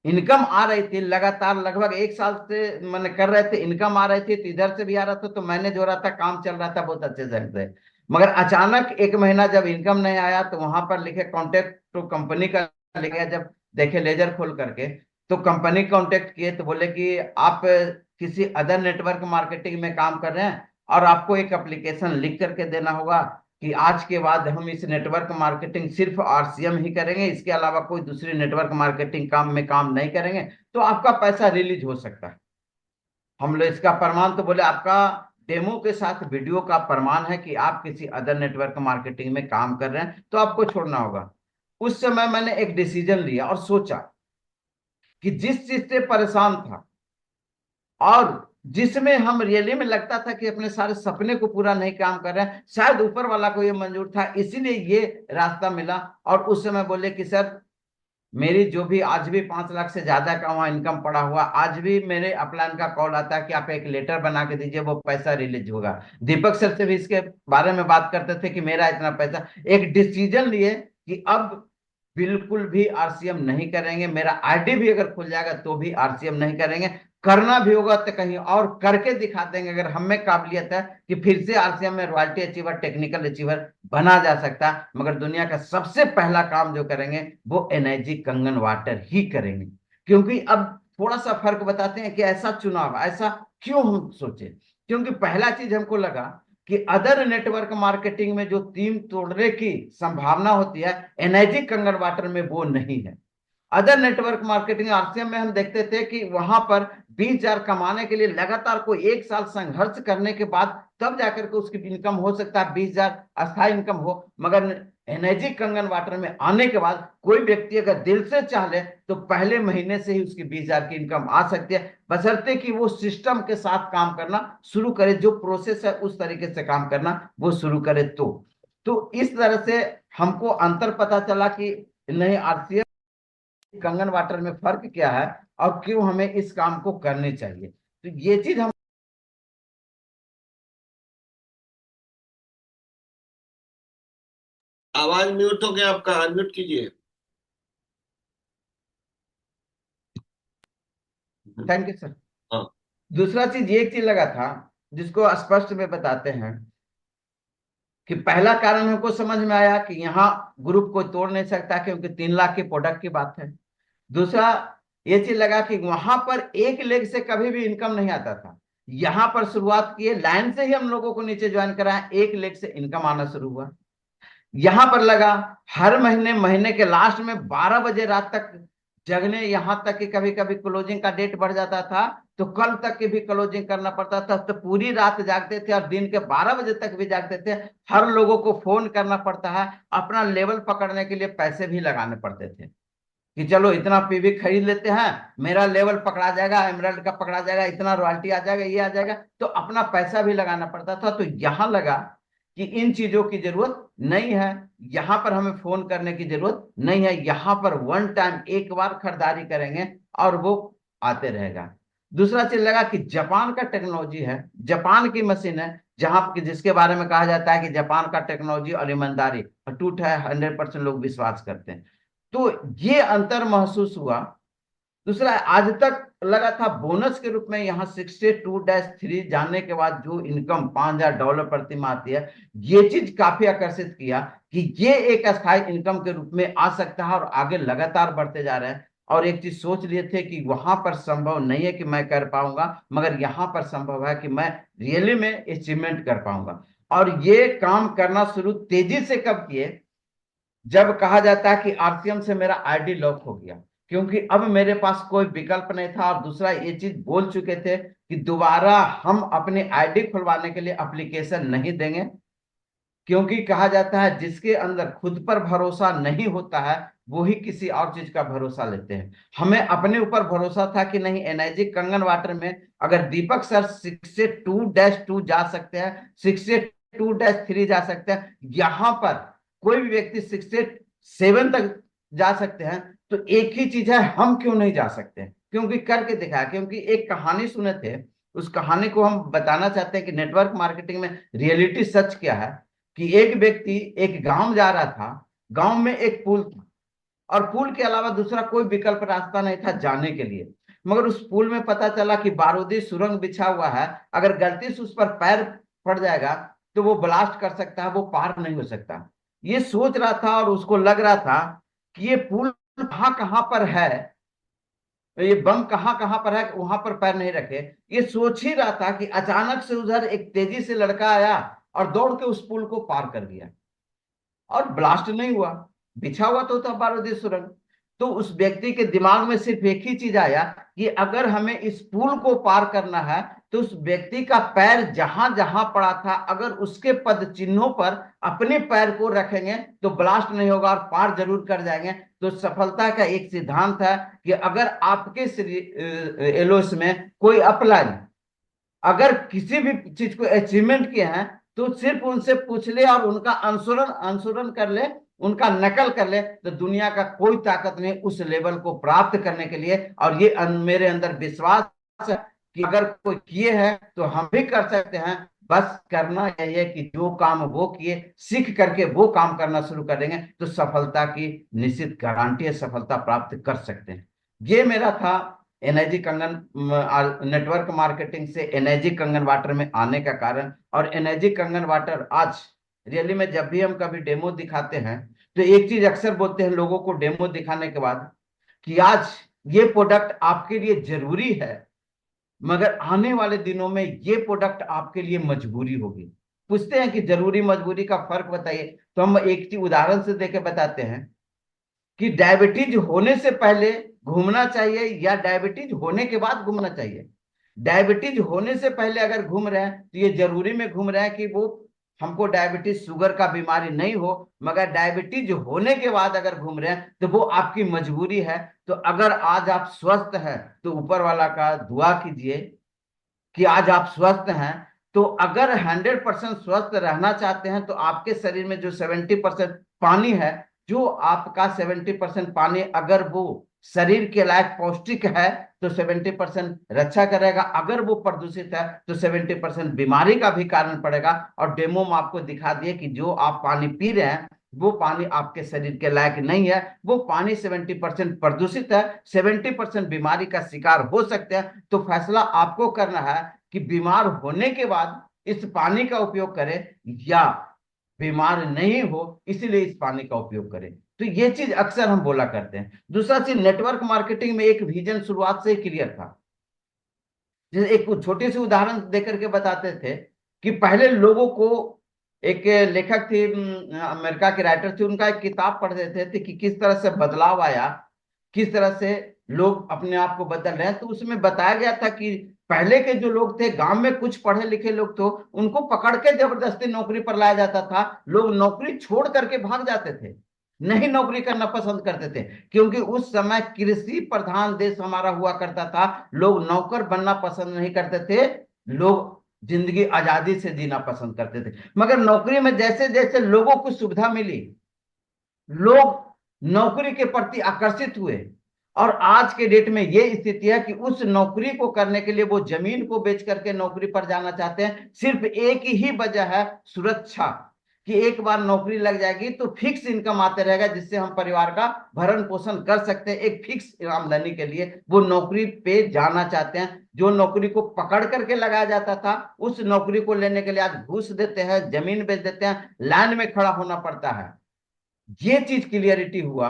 इनकम आ रही थी लगातार, लगभग 1 साल से मैंने कर रहे थे, इनकम आ रही थी, तो इधर से भी आ रहा था, तो मैनेज हो रहा था, काम चल रहा था बहुत अच्छे से। मगर अचानक 1 महीना जब इनकम नहीं आया, तो वहां पर लिखे कॉन्टेक्ट टू कंपनी का लिखा, जब देखे लेजर खोल करके, तो कंपनी कांटेक्ट किए तो बोले कि आप किसी अदर नेटवर्क मार्केटिंग में काम कर रहे हैं और आपको एक एप्लीकेशन लिख करके देना होगा कि आज के बाद हम इस नेटवर्क मार्केटिंग सिर्फ आरसीएम ही करेंगे, इसके अलावा कोई दूसरी नेटवर्क मार्केटिंग काम में काम नहीं करेंगे, तो आपका पैसा रिलीज हो सकता है। हम लोग इसका प्रमाण तो बोले आपका डेमो के साथ वीडियो का प्रमाण है कि आप किसी अदर नेटवर्क मार्केटिंग में काम कर रहे हैं, तो आपको छोड़ना होगा। उस समय मैंने एक डिसीजन लिया और सोचा कि जिस चीज से परेशान था और जिसमें हम रियली में लगता था कि अपने सारे सपने को पूरा नहीं काम कर रहे हैं, शायद ऊपर वाला को ये मंजूर था, इसीलिए ये रास्ता मिला। और उस समय बोले कि सर, मेरी जो भी आज भी 5 लाख से ज्यादा का वहां इनकम पड़ा हुआ, आज भी मेरे अपलाइन का कॉल आता है कि आप एक लेटर बना के दीजिए, वो पैसा रिलीज होगा। दीपक सर से भी इसके बारे में बात करते थे कि मेरा इतना पैसा, एक डिसीजन लिए कि अब बिल्कुल भी आरसीएम नहीं करेंगे, मेरा आईडी भी अगर खुल जाएगा तो भी आरसीएम नहीं करेंगे, करना भी होगा तो कहीं और करके दिखा देंगे, अगर हम में काबिलियत है कि फिर से आरसीएम में रॉयल्टी अचीवर, टेक्निकल अचीवर बना जा सकता है, मगर दुनिया का सबसे पहला काम जो करेंगे वो एनर्जी कंगन वाटर ही करेंगे। क्योंकि अब थोड़ा सा फर्क बताते हैं कि ऐसा चुनाव, ऐसा क्यों हम सोचे। क्योंकि पहला चीज हमको लगा कि अदर नेटवर्क मार्केटिंग में जो टीम तोड़ने की संभावना होती है, एनर्जी कंगन वाटर में वो नहीं है। अदर नेटवर्क मार्केटिंग आरसीएम में हम देखते थे कि वहां पर 20,000 कमाने के लिए लगातार कोई 1 साल संघर्ष करने के बाद तब जाकर के उसकी इनकम हो सकता है 20,000 अस्थायी इनकम हो। मगर एनर्जी कंगन वाटर में आने के बाद कोई व्यक्ति अगर दिल से चाह ले तो पहले महीने से ही उसकी 20,000 की इनकम आ सकती है, बशर्ते कि वो सिस्टम के साथ काम करना शुरू करे, जो प्रोसेस है उस तरीके से काम करना वो शुरू करे। तो इस तरह से हमको अंतर पता चला कि नहीं, आरसीएम कंगन वाटर में फर्क क्या है और क्यों हमें इस काम को करने चाहिए। तो ये चीज हम आवाज म्यूट हो गया आपका, अनम्यूट कीजिए। Thank you sir. हाँ। दूसरा चीज, ये एक चीज लगा था जिसको स्पष्ट में बताते हैं कि पहला कारण हमको समझ में आया कि यहाँ ग्रुप कोई तोड़ नहीं सकता क्योंकि 3 लाख के प्रोडक्ट की बात है। दूसरा ये चीज लगा कि वहां पर एक लेग से कभी भी इनकम नहीं आता था, यहाँ पर शुरुआत किए लाइन से ही हम लोगों को नीचे ज्वाइन कराया, एक लेग से इनकम आना शुरू हुआ। यहां पर लगा हर महीने, महीने के लास्ट में 12 बजे रात तक जगने, यहां तक कि कभी कभी क्लोजिंग का डेट बढ़ जाता था तो कल तक की भी क्लोजिंग करना पड़ता था, तो पूरी रात जागते थे और दिन के 12 बजे तक भी जागते थे। हर लोगों को फोन करना पड़ता है, अपना लेवल पकड़ने के लिए पैसे भी लगाने पड़ते थे कि चलो इतना पीवी खरीद लेते हैं, मेरा लेवल पकड़ा जाएगा, एमराल्ड का पकड़ा जाएगा, इतना रॉयल्टी आ जाएगा, ये आ जाएगा, तो अपना पैसा भी लगाना पड़ता था। तो यहां लगा कि इन चीजों की जरूरत नहीं है, यहां पर हमें फोन करने की जरूरत नहीं है, यहां पर वन टाइम एक बार खरीदारी करेंगे और वो आते रहेगा। दूसरा चीज लगा कि जापान का टेक्नोलॉजी है, जापान की मशीन है, जहां जिसके बारे में कहा जाता है कि जापान का टेक्नोलॉजी और ईमानदारी अटूट है, 100% लोग विश्वास करते हैं। तो ये अंतर महसूस हुआ। दूसरा, आज तक लगा था बोनस के रूप में यहाँ 62-3 जानने के बाद जो इनकम $5,000 प्रति माह आती है, ये चीज काफी आकर्षित किया कि ये एक अस्थायी इनकम के रूप में आ सकता है और आगे लगातार बढ़ते जा रहे हैं। और एक चीज सोच लिए थे कि वहां पर संभव नहीं है कि मैं कर पाऊंगा, मगर यहाँ पर संभव है कि मैं रियली में अचीवमेंट कर पाऊंगा। और ये काम करना शुरू तेजी से कब किए, जब कहा जाता है कि आरसीएम से मेरा आईडी लॉक हो गया, क्योंकि अब मेरे पास कोई विकल्प नहीं था। और दूसरा ये चीज बोल चुके थे कि दोबारा हम अपने आईडी खुलवाने के लिए एप्लीकेशन नहीं देंगे, क्योंकि कहा जाता है जिसके अंदर खुद पर भरोसा नहीं होता है वो ही किसी और चीज का भरोसा लेते हैं। हमें अपने ऊपर भरोसा था कि नहीं, एनर्जी कंगन वाटर में अगर दीपक सर 6 से 2-2 जा सकते हैं, 6 से 2-3 जा सकते हैं, यहां पर कोई भी व्यक्ति 6 से 7 तक जा सकते हैं, तो एक ही चीज है, हम क्यों नहीं जा सकते? क्योंकि करके दिखाया। क्योंकि एक कहानी सुने थे, उस कहानी को हम बताना चाहते हैं कि नेटवर्क मार्केटिंग में रियलिटी सच क्या है। कि एक व्यक्ति एक गांव जा रहा था, गांव में एक पुल था और पुल के अलावा दूसरा कोई विकल्प रास्ता नहीं था जाने के लिए। मगर उस पुल में पता चला कि बारूदी सुरंग बिछा हुआ है, अगर गलती से उस पर पैर पड़ जाएगा तो वो ब्लास्ट कर सकता है, वो पार नहीं हो सकता। ये सोच रहा था और उसको लग रहा था कि ये पुल कहाँ कहाँ पर है, ये बम कहाँ कहाँ पर है, वहां पर पैर नहीं रखे। ये सोच ही रहा था कि अचानक से उधर एक तेजी से लड़का आया और दौड़ के उस पुल को पार कर दिया और ब्लास्ट नहीं हुआ, बिछा हुआ तो था बारूदी सुरंग। तो उस व्यक्ति के दिमाग में सिर्फ एक ही चीज आया कि अगर हमें इस पुल को पार करना है तो उस व्यक्ति का पैर जहां जहां पड़ा था, अगर उसके पद चिन्हों पर अपने पैर को रखेंगे तो ब्लास्ट नहीं होगा और पार जरूर कर जाएंगे। तो सफलता का एक सिद्धांत है कि अगर आपके एलोस में कोई अपलाइन अगर किसी भी चीज को अचीवमेंट किए हैं तो सिर्फ उनसे पूछ ले और उनका अनुसरण अनुसरण कर ले, उनका नकल कर ले, तो दुनिया का कोई ताकत नहीं उस लेवल को प्राप्त करने के लिए। और ये मेरे अंदर विश्वास है कि अगर कोई किए हैं तो हम भी कर सकते हैं। बस करना यही है कि जो काम वो किए सीख करके वो काम करना शुरू कर देंगे तो सफलता की निश्चित गारंटी है, सफलता प्राप्त कर सकते हैं। ये मेरा था एनर्जी कंगन नेटवर्क मार्केटिंग से एनर्जी कंगन वाटर में आने का कारण। और एनर्जी कंगन वाटर आज रियली में जब भी हम कभी डेमो दिखाते हैं तो एक चीज अक्सर बोलते हैं लोगों को डेमो दिखाने के बाद कि आज ये प्रोडक्ट आपके लिए जरूरी है, मगर आने वाले दिनों में ये प्रोडक्ट आपके लिए मजबूरी होगी। पूछते हैं कि जरूरी मजबूरी का फर्क बताइए, तो हम एक चीज उदाहरण से देके बताते हैं कि डायबिटीज होने से पहले घूमना चाहिए या डायबिटीज होने के बाद घूमना चाहिए। डायबिटीज होने से पहले अगर घूम रहे हैं तो ये जरूरी में घूम रहे हैं कि वो हमको डायबिटीज शुगर का बीमारी नहीं हो, मगर डायबिटीज होने के बाद अगर घूम रहे हैं तो वो आपकी मजबूरी है। तो अगर आज आप स्वस्थ हैं तो ऊपर वाला का दुआ कीजिए कि आज आप स्वस्थ हैं। तो अगर 100% स्वस्थ रहना चाहते हैं तो आपके शरीर में जो 70% पानी है, जो आपका 70% पानी अगर वो शरीर के लायक पौष्टिक है तो 70% रक्षा करेगा, अगर वो प्रदूषित है तो 70% बीमारी का भी कारण पड़ेगा। और डेमो में आपको दिखा दिए कि जो आप पानी पी रहे हैं वो पानी आपके शरीर के लायक नहीं है, वो पानी 70% प्रदूषित है, 70% बीमारी का शिकार हो सकते हैं। तो फैसला आपको करना है कि बीमार होने के बाद इस पानी का उपयोग करें या बीमार नहीं हो इसलिए इस पानी का उपयोग करें। तो ये चीज अक्सर हम बोला करते हैं। दूसरा चीज, नेटवर्क मार्केटिंग में एक विजन शुरुआत से ही क्लियर था। जैसे एक छोटी सी उदाहरण देकर के बताते थे कि पहले लोगों को, एक लेखक थी, अमेरिका के राइटर थे, उनका एक किताब पढ़ देते थे कि किस तरह से बदलाव आया, किस तरह से लोग अपने आप को बदल रहे हैं। तो उसमें बताया गया था कि पहले के जो लोग थे गांव में, कुछ पढ़े लिखे लोग तो उनको पकड़ के जबरदस्ती नौकरी पर लाया जाता था, लोग नौकरी छोड़ करके भाग जाते थे, नहीं नौकरी करना पसंद करते थे। क्योंकि उस समय कृषि प्रधान देश हमारा हुआ करता था, लोग नौकर बनना पसंद नहीं करते थे, लोग जिंदगी आजादी से जीना पसंद करते थे। मगर नौकरी में जैसे जैसे लोगों को सुविधा मिली, लोग नौकरी के प्रति आकर्षित हुए। और आज के डेट में ये स्थिति है कि उस नौकरी को करने के लिए वो जमीन को बेच करके नौकरी पर जाना चाहते हैं। सिर्फ एक ही वजह है, सुरक्षा, कि एक बार नौकरी लग जाएगी तो फिक्स इनकम आते रहेगा जिससे हम परिवार का भरण पोषण कर सकते हैं। एक फिक्स आमदनी के लिए वो नौकरी पे जाना चाहते हैं। जो नौकरी को पकड़ करके लगाया जाता था, उस नौकरी को लेने के लिए आज घूस देते हैं, जमीन बेच देते हैं, लाइन में खड़ा होना पड़ता है। ये चीज क्लियरिटी हुआ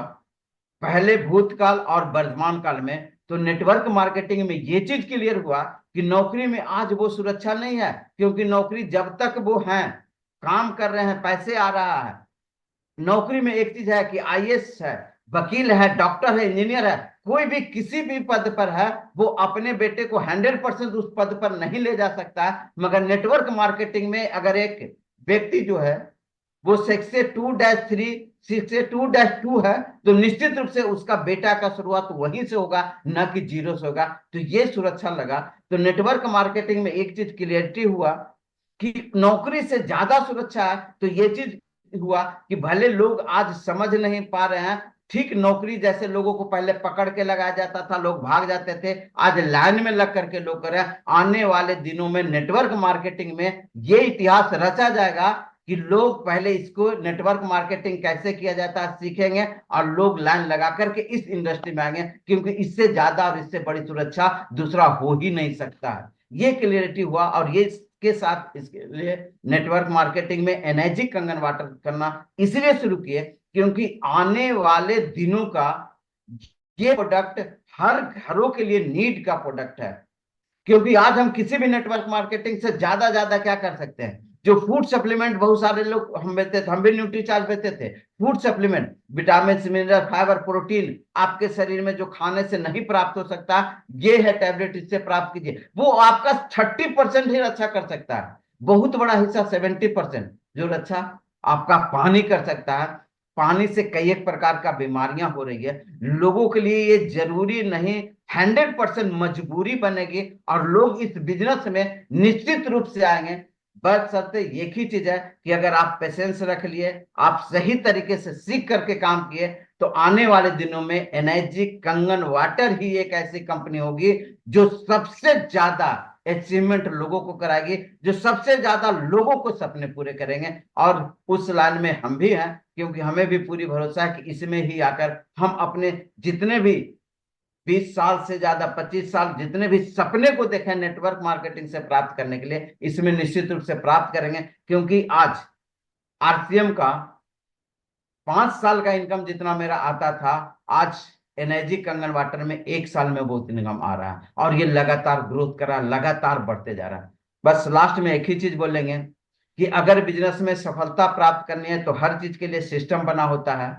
पहले भूतकाल और वर्तमान काल में। तो नेटवर्क मार्केटिंग में ये चीज क्लियर हुआ कि नौकरी में आज वो सुरक्षा नहीं है। क्योंकि नौकरी जब तक वो है, काम कर रहे हैं, पैसे आ रहा है, नौकरी में एक चीज है कि आईएएस है, वकील है, डॉक्टर है, इंजीनियर है, कोई भी किसी भी पद पर है, वो अपने बेटे को 100% उस पद पर नहीं ले जा सकता है। मगर नेटवर्क मार्केटिंग में अगर एक व्यक्ति जो है वो सेक्शन 2-3 सेक्शन 2-2 है, तो निश्चित रूप से उसका बेटा का शुरुआत वहीं से होगा, न कि जीरो से होगा। तो ये सुरक्षा लगा। तो नेटवर्क मार्केटिंग में एक चीज क्लियरिटी हुआ कि नौकरी से ज्यादा सुरक्षा है। तो ये चीज हुआ कि भले लोग आज समझ नहीं पा रहे हैं, ठीक नौकरी जैसे लोगों को पहले पकड़ के लगाया जाता था, लोग भाग जाते थे, आज लाइन में लग करके लोग कर रहे हैं। आने वाले दिनों में नेटवर्क मार्केटिंग में ये इतिहास रचा जाएगा कि लोग पहले इसको नेटवर्क मार्केटिंग कैसे किया जाता है सीखेंगे, और लोग लाइन लगा करके इस इंडस्ट्री में आएंगे, क्योंकि इससे ज्यादा और इससे बड़ी सुरक्षा दूसरा हो ही नहीं सकता है। ये क्लियरिटी हुआ, और ये के साथ इसके लिए नेटवर्क मार्केटिंग में एनर्जी कंगन वाटर करना इसलिए शुरू किए क्योंकि आने वाले दिनों का ये प्रोडक्ट हर घरों के लिए नीड का प्रोडक्ट है। क्योंकि आज हम किसी भी नेटवर्क मार्केटिंग से ज्यादा ज्यादा क्या कर सकते हैं, जो फूड सप्लीमेंट बहुत सारे लोग हम बेचते थे, हम भी न्यूट्रीचार्ज बेचते थे, food supplement vitamin mineral fibre protein आपके शरीर में जो खाने से नहीं प्राप्त हो सकता, ये है टैबलेट, इससे प्राप्त कीजिए, वो आपका 30% ही रक्षा कर सकता है। बहुत बड़ा हिस्सा 70% जो रक्षा आपका पानी कर सकता है। पानी से कई एक प्रकार का बीमारियां हो रही है, लोगों के लिए ये जरूरी नहीं, 100% मजबूरी बनेगी, और लोग इस बिजनेस में निश्चित रूप से आएंगे। बस शर्त एक ही चीज है कि अगर आप पेशेंस रख लिए, आप सही तरीके से सीख करके काम किए, तो आने वाले दिनों में एनर्जी कंगन वाटर ही एक ऐसी कंपनी होगी जो सबसे ज्यादा अचीवमेंट लोगों को कराएगी, जो सबसे ज्यादा लोगों को सपने पूरे करेंगे। और उस लाइन में हम भी हैं, क्योंकि हमें भी पूरी भरोसा है कि इसमें ही आकर हम अपने जितने भी 20 साल से ज्यादा 25 साल जितने भी सपने को देखे नेटवर्क मार्केटिंग से प्राप्त करने के लिए, इसमें निश्चित रूप से प्राप्त करेंगे। क्योंकि आज आरसीएम का 5 साल का इनकम जितना मेरा आता था, आज एनर्जी कंगन वाटर में 1 साल में बहुत इनकम आ रहा है, और ये लगातार ग्रोथ कर रहा है, लगातार बढ़ते जा रहा है। बस लास्ट में एक ही चीज बोलेंगे कि अगर बिजनेस में सफलता प्राप्त करनी है तो हर चीज के लिए सिस्टम बना होता है।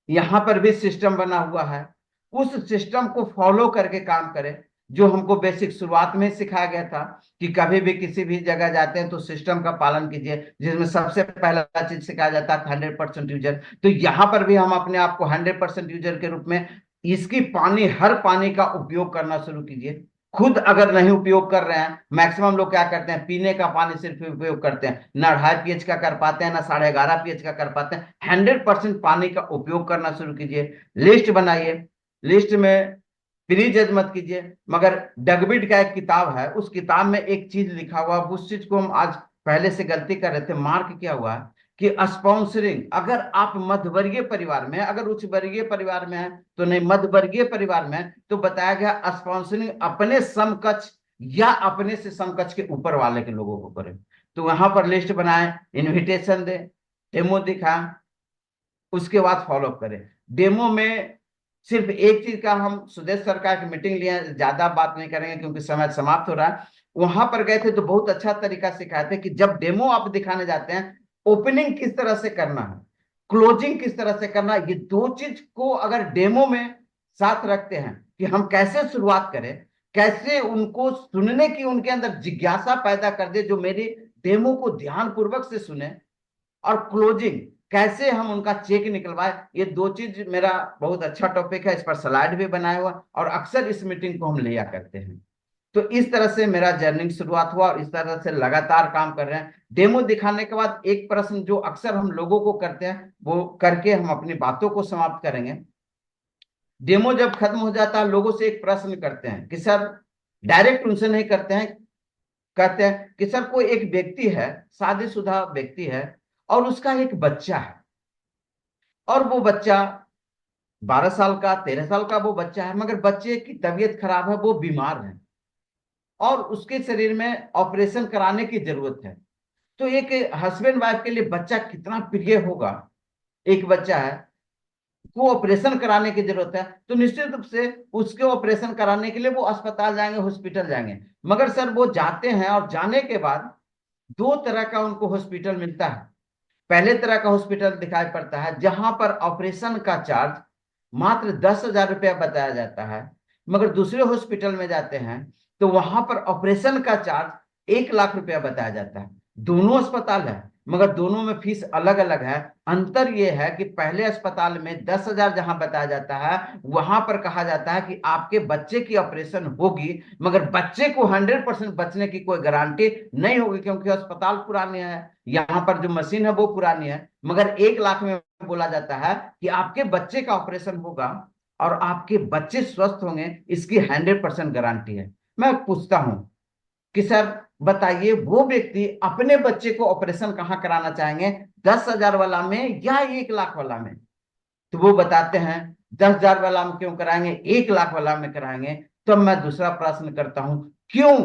यहां पर भी सिस्टम बना हुआ है, उस सिस्टम को फॉलो करके काम करें, जो हमको बेसिक शुरुआत में सिखाया गया था कि कभी भी किसी भी जगह जाते हैं तो सिस्टम का पालन कीजिए, जिसमें सबसे पहला चीज सिखाया जाता है 100% यूजर। तो यहाँ पर भी हम अपने आप को 100% यूजर के रूप में इसकी हर पानी का उपयोग करना शुरू कीजिए। खुद अगर नहीं उपयोग कर रहे हैं, मैक्सिमम लोग क्या करते हैं, पीने का पानी सिर्फ उपयोग करते हैं, ना 2.5 pH का कर पाते हैं, ना 11.5 pH का कर पाते हैं। 100% पानी का उपयोग करना शुरू कीजिए। लिस्ट बनाइए, लिस्ट में प्लीज जज मत कीजिए। मगर डगबिट का एक किताब है, उस किताब में एक चीज लिखा हुआ, उस चीज को हम आज पहले से गलती कर रहे थे, मार्क किया हुआ है कि स्पॉन्सरिंग, अगर आप मध्यवर्गीय परिवार में, अगर उच्च वर्गीय परिवार में है तो नहीं, मध्यवर्गीय परिवार में तो बताया गया स्पॉन्सरिंग अपने समकक्ष या अपने से समकक्ष के ऊपर वाले के लोगों को करें। तो वहां पर लिस्ट बनाए, इनविटेशन दे, डेमो दिखाएं, उसके बाद फॉलोअप करें। डेमो में सिर्फ एक चीज का हम सुदेश सर का एक मीटिंग लिया, ज्यादा बात नहीं करेंगे क्योंकि समय समाप्त हो रहा है। वहां पर गए थे तो बहुत अच्छा तरीका सिखाए थे कि जब डेमो आप दिखाने जाते हैं, ओपनिंग किस तरह से करना है, क्लोजिंग किस तरह से करना है, ये दो चीज को अगर डेमो में साथ रखते हैं कि हम कैसे शुरुआत करें, कैसे उनको सुनने की उनके अंदर जिज्ञासा पैदा कर दे, जो मेरी डेमो को ध्यान पूर्वक से सुने, और क्लोजिंग कैसे हम उनका चेक निकलवाए, ये दो चीज मेरा बहुत अच्छा टॉपिक है, इस पर स्लाइड भी बनाया हुआ, और अक्सर इस मीटिंग को हम लिया करते हैं। तो इस तरह से मेरा जर्नी शुरुआत हुआ, और इस तरह से लगातार काम कर रहे हैं। डेमो दिखाने के बाद एक प्रश्न जो अक्सर हम लोगों को करते हैं, वो करके हम अपनी बातों को समाप्त करेंगे। डेमो जब खत्म हो जाता है, लोगों से एक प्रश्न करते हैं कि सर, डायरेक्ट उनसे नहीं करते हैं, कहते हैं कि सर कोई एक व्यक्ति है, शादीशुदा व्यक्ति है, और उसका एक बच्चा है, और वो बच्चा 12 साल का 13 साल का वो बच्चा है, मगर बच्चे की तबीयत खराब है, वो बीमार है, और उसके शरीर में ऑपरेशन कराने की जरूरत है। तो एक हस्बैंड वाइफ के लिए बच्चा कितना प्रिय होगा, एक बच्चा है, को ऑपरेशन कराने की जरूरत है, तो निश्चित रूप से उसके ऑपरेशन कराने के लिए वो अस्पताल जाएंगे, हॉस्पिटल जाएंगे। मगर सर वो जाते हैं, और जाने के बाद दो तरह का उनको हॉस्पिटल मिलता है। पहले तरह का हॉस्पिटल दिखाई पड़ता है जहां पर ऑपरेशन का चार्ज मात्र 10,000 रुपया बताया जाता है, मगर दूसरे हॉस्पिटल में जाते हैं तो वहां पर ऑपरेशन का चार्ज 1 लाख रुपया बताया जाता है। दोनों अस्पताल है, मगर दोनों में फीस अलग अलग है। अंतर यह है कि पहले अस्पताल में 10,000 जहां बताया जाता है, वहां पर कहा जाता है कि आपके बच्चे की ऑपरेशन होगी, मगर बच्चे को 100% बचने की कोई गारंटी नहीं होगी, क्योंकि अस्पताल पुराने हैं, यहाँ पर जो मशीन है वो पुरानी है। मगर 1 लाख में बोला जाता है कि आपके बच्चे का ऑपरेशन होगा और आपके बच्चे स्वस्थ होंगे, इसकी 100% गारंटी है। मैं पूछता हूं कि सर बताइए, वो व्यक्ति अपने बच्चे को ऑपरेशन कहाँ कराना चाहेंगे, 10,000 वाला में या 1 लाख वाला में? तो वो बताते हैं 10,000 वाला में क्यों कराएंगे, 1 लाख वाला में कराएंगे। तो मैं दूसरा प्रश्न करता हूं, क्यों?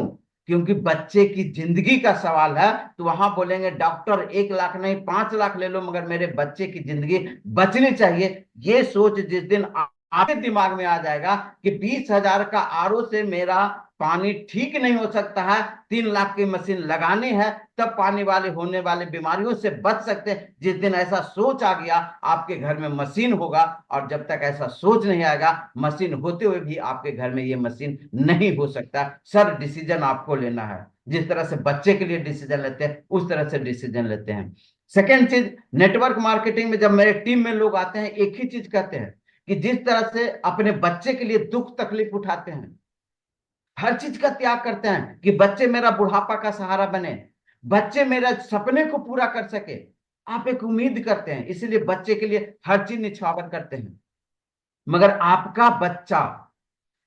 क्योंकि बच्चे की जिंदगी का सवाल है। तो वहां बोलेंगे डॉक्टर 1 लाख नहीं 5 लाख ले लो, मगर मेरे बच्चे की जिंदगी बचनी चाहिए। ये सोच जिस दिन आपके दिमाग में आ जाएगा कि 20,000 का आरओ से मेरा पानी ठीक नहीं हो सकता है, 3 लाख की मशीन लगानी है, तब पानी वाले होने वाले बीमारियों से बच सकते हैं, जिस दिन ऐसा सोच आ गया आपके घर में मशीन होगा। और जब तक ऐसा सोच नहीं आएगा, मशीन होते हुए भी आपके घर में ये मशीन नहीं हो सकता। सर डिसीजन आपको लेना है, जिस तरह से बच्चे के लिए डिसीजन लेते हैं उस तरह से डिसीजन लेते हैं। सेकेंड चीज, नेटवर्क मार्केटिंग में जब मेरे टीम में लोग आते हैं, एक ही चीज कहते हैं कि जिस तरह से अपने बच्चे के लिए दुख तकलीफ उठाते हैं, हर चीज का त्याग करते हैं कि बच्चे मेरा बुढ़ापा का सहारा बने, बच्चे मेरा सपने को पूरा कर सके, आप एक उम्मीद करते हैं, इसलिए बच्चे के लिए हर चीज निछावर करते हैं। मगर आपका बच्चा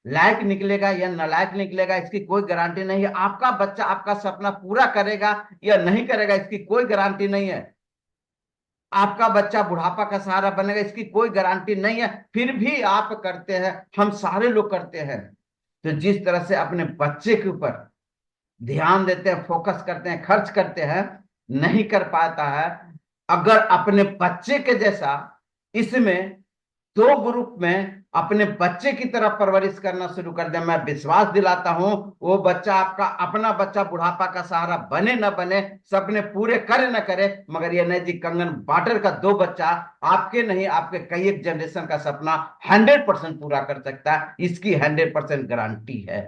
लायक निकलेगा या नालायक निकलेगा, इसकी कोई गारंटी नहीं है। आपका बच्चा आपका सपना पूरा करेगा या नहीं करेगा, इसकी कोई गारंटी नहीं है। आपका बच्चा बुढ़ापा का सहारा बनेगा, इसकी कोई गारंटी नहीं है। फिर भी आप करते हैं, हम सारे लोग करते हैं। तो जिस तरह से अपने बच्चे के ऊपर ध्यान देते हैं, फोकस करते हैं, खर्च करते हैं, नहीं कर पाता है। अगर अपने बच्चे के जैसा इसमें दो ग्रुप में अपने बच्चे की तरह परवरिश करना शुरू कर दे, मैं विश्वास दिलाता हूं वो बच्चा आपका अपना बच्चा बुढ़ापा का सहारा बने न बने, सपने पूरे करे न करे, मगर ये नहीं जी कंगन बाटर का 2 बच्चा आपके नहीं आपके कई एक जनरेशन का सपना 100% पूरा कर सकता है, इसकी 100% गारंटी है।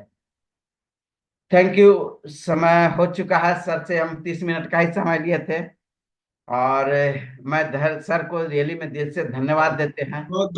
Thank you. समय हो चुका है, सर से हम 30 मिनट का ही समय लिए थे। और मैं सर को रियली में दिल से धन्यवाद देते हैं। बहुत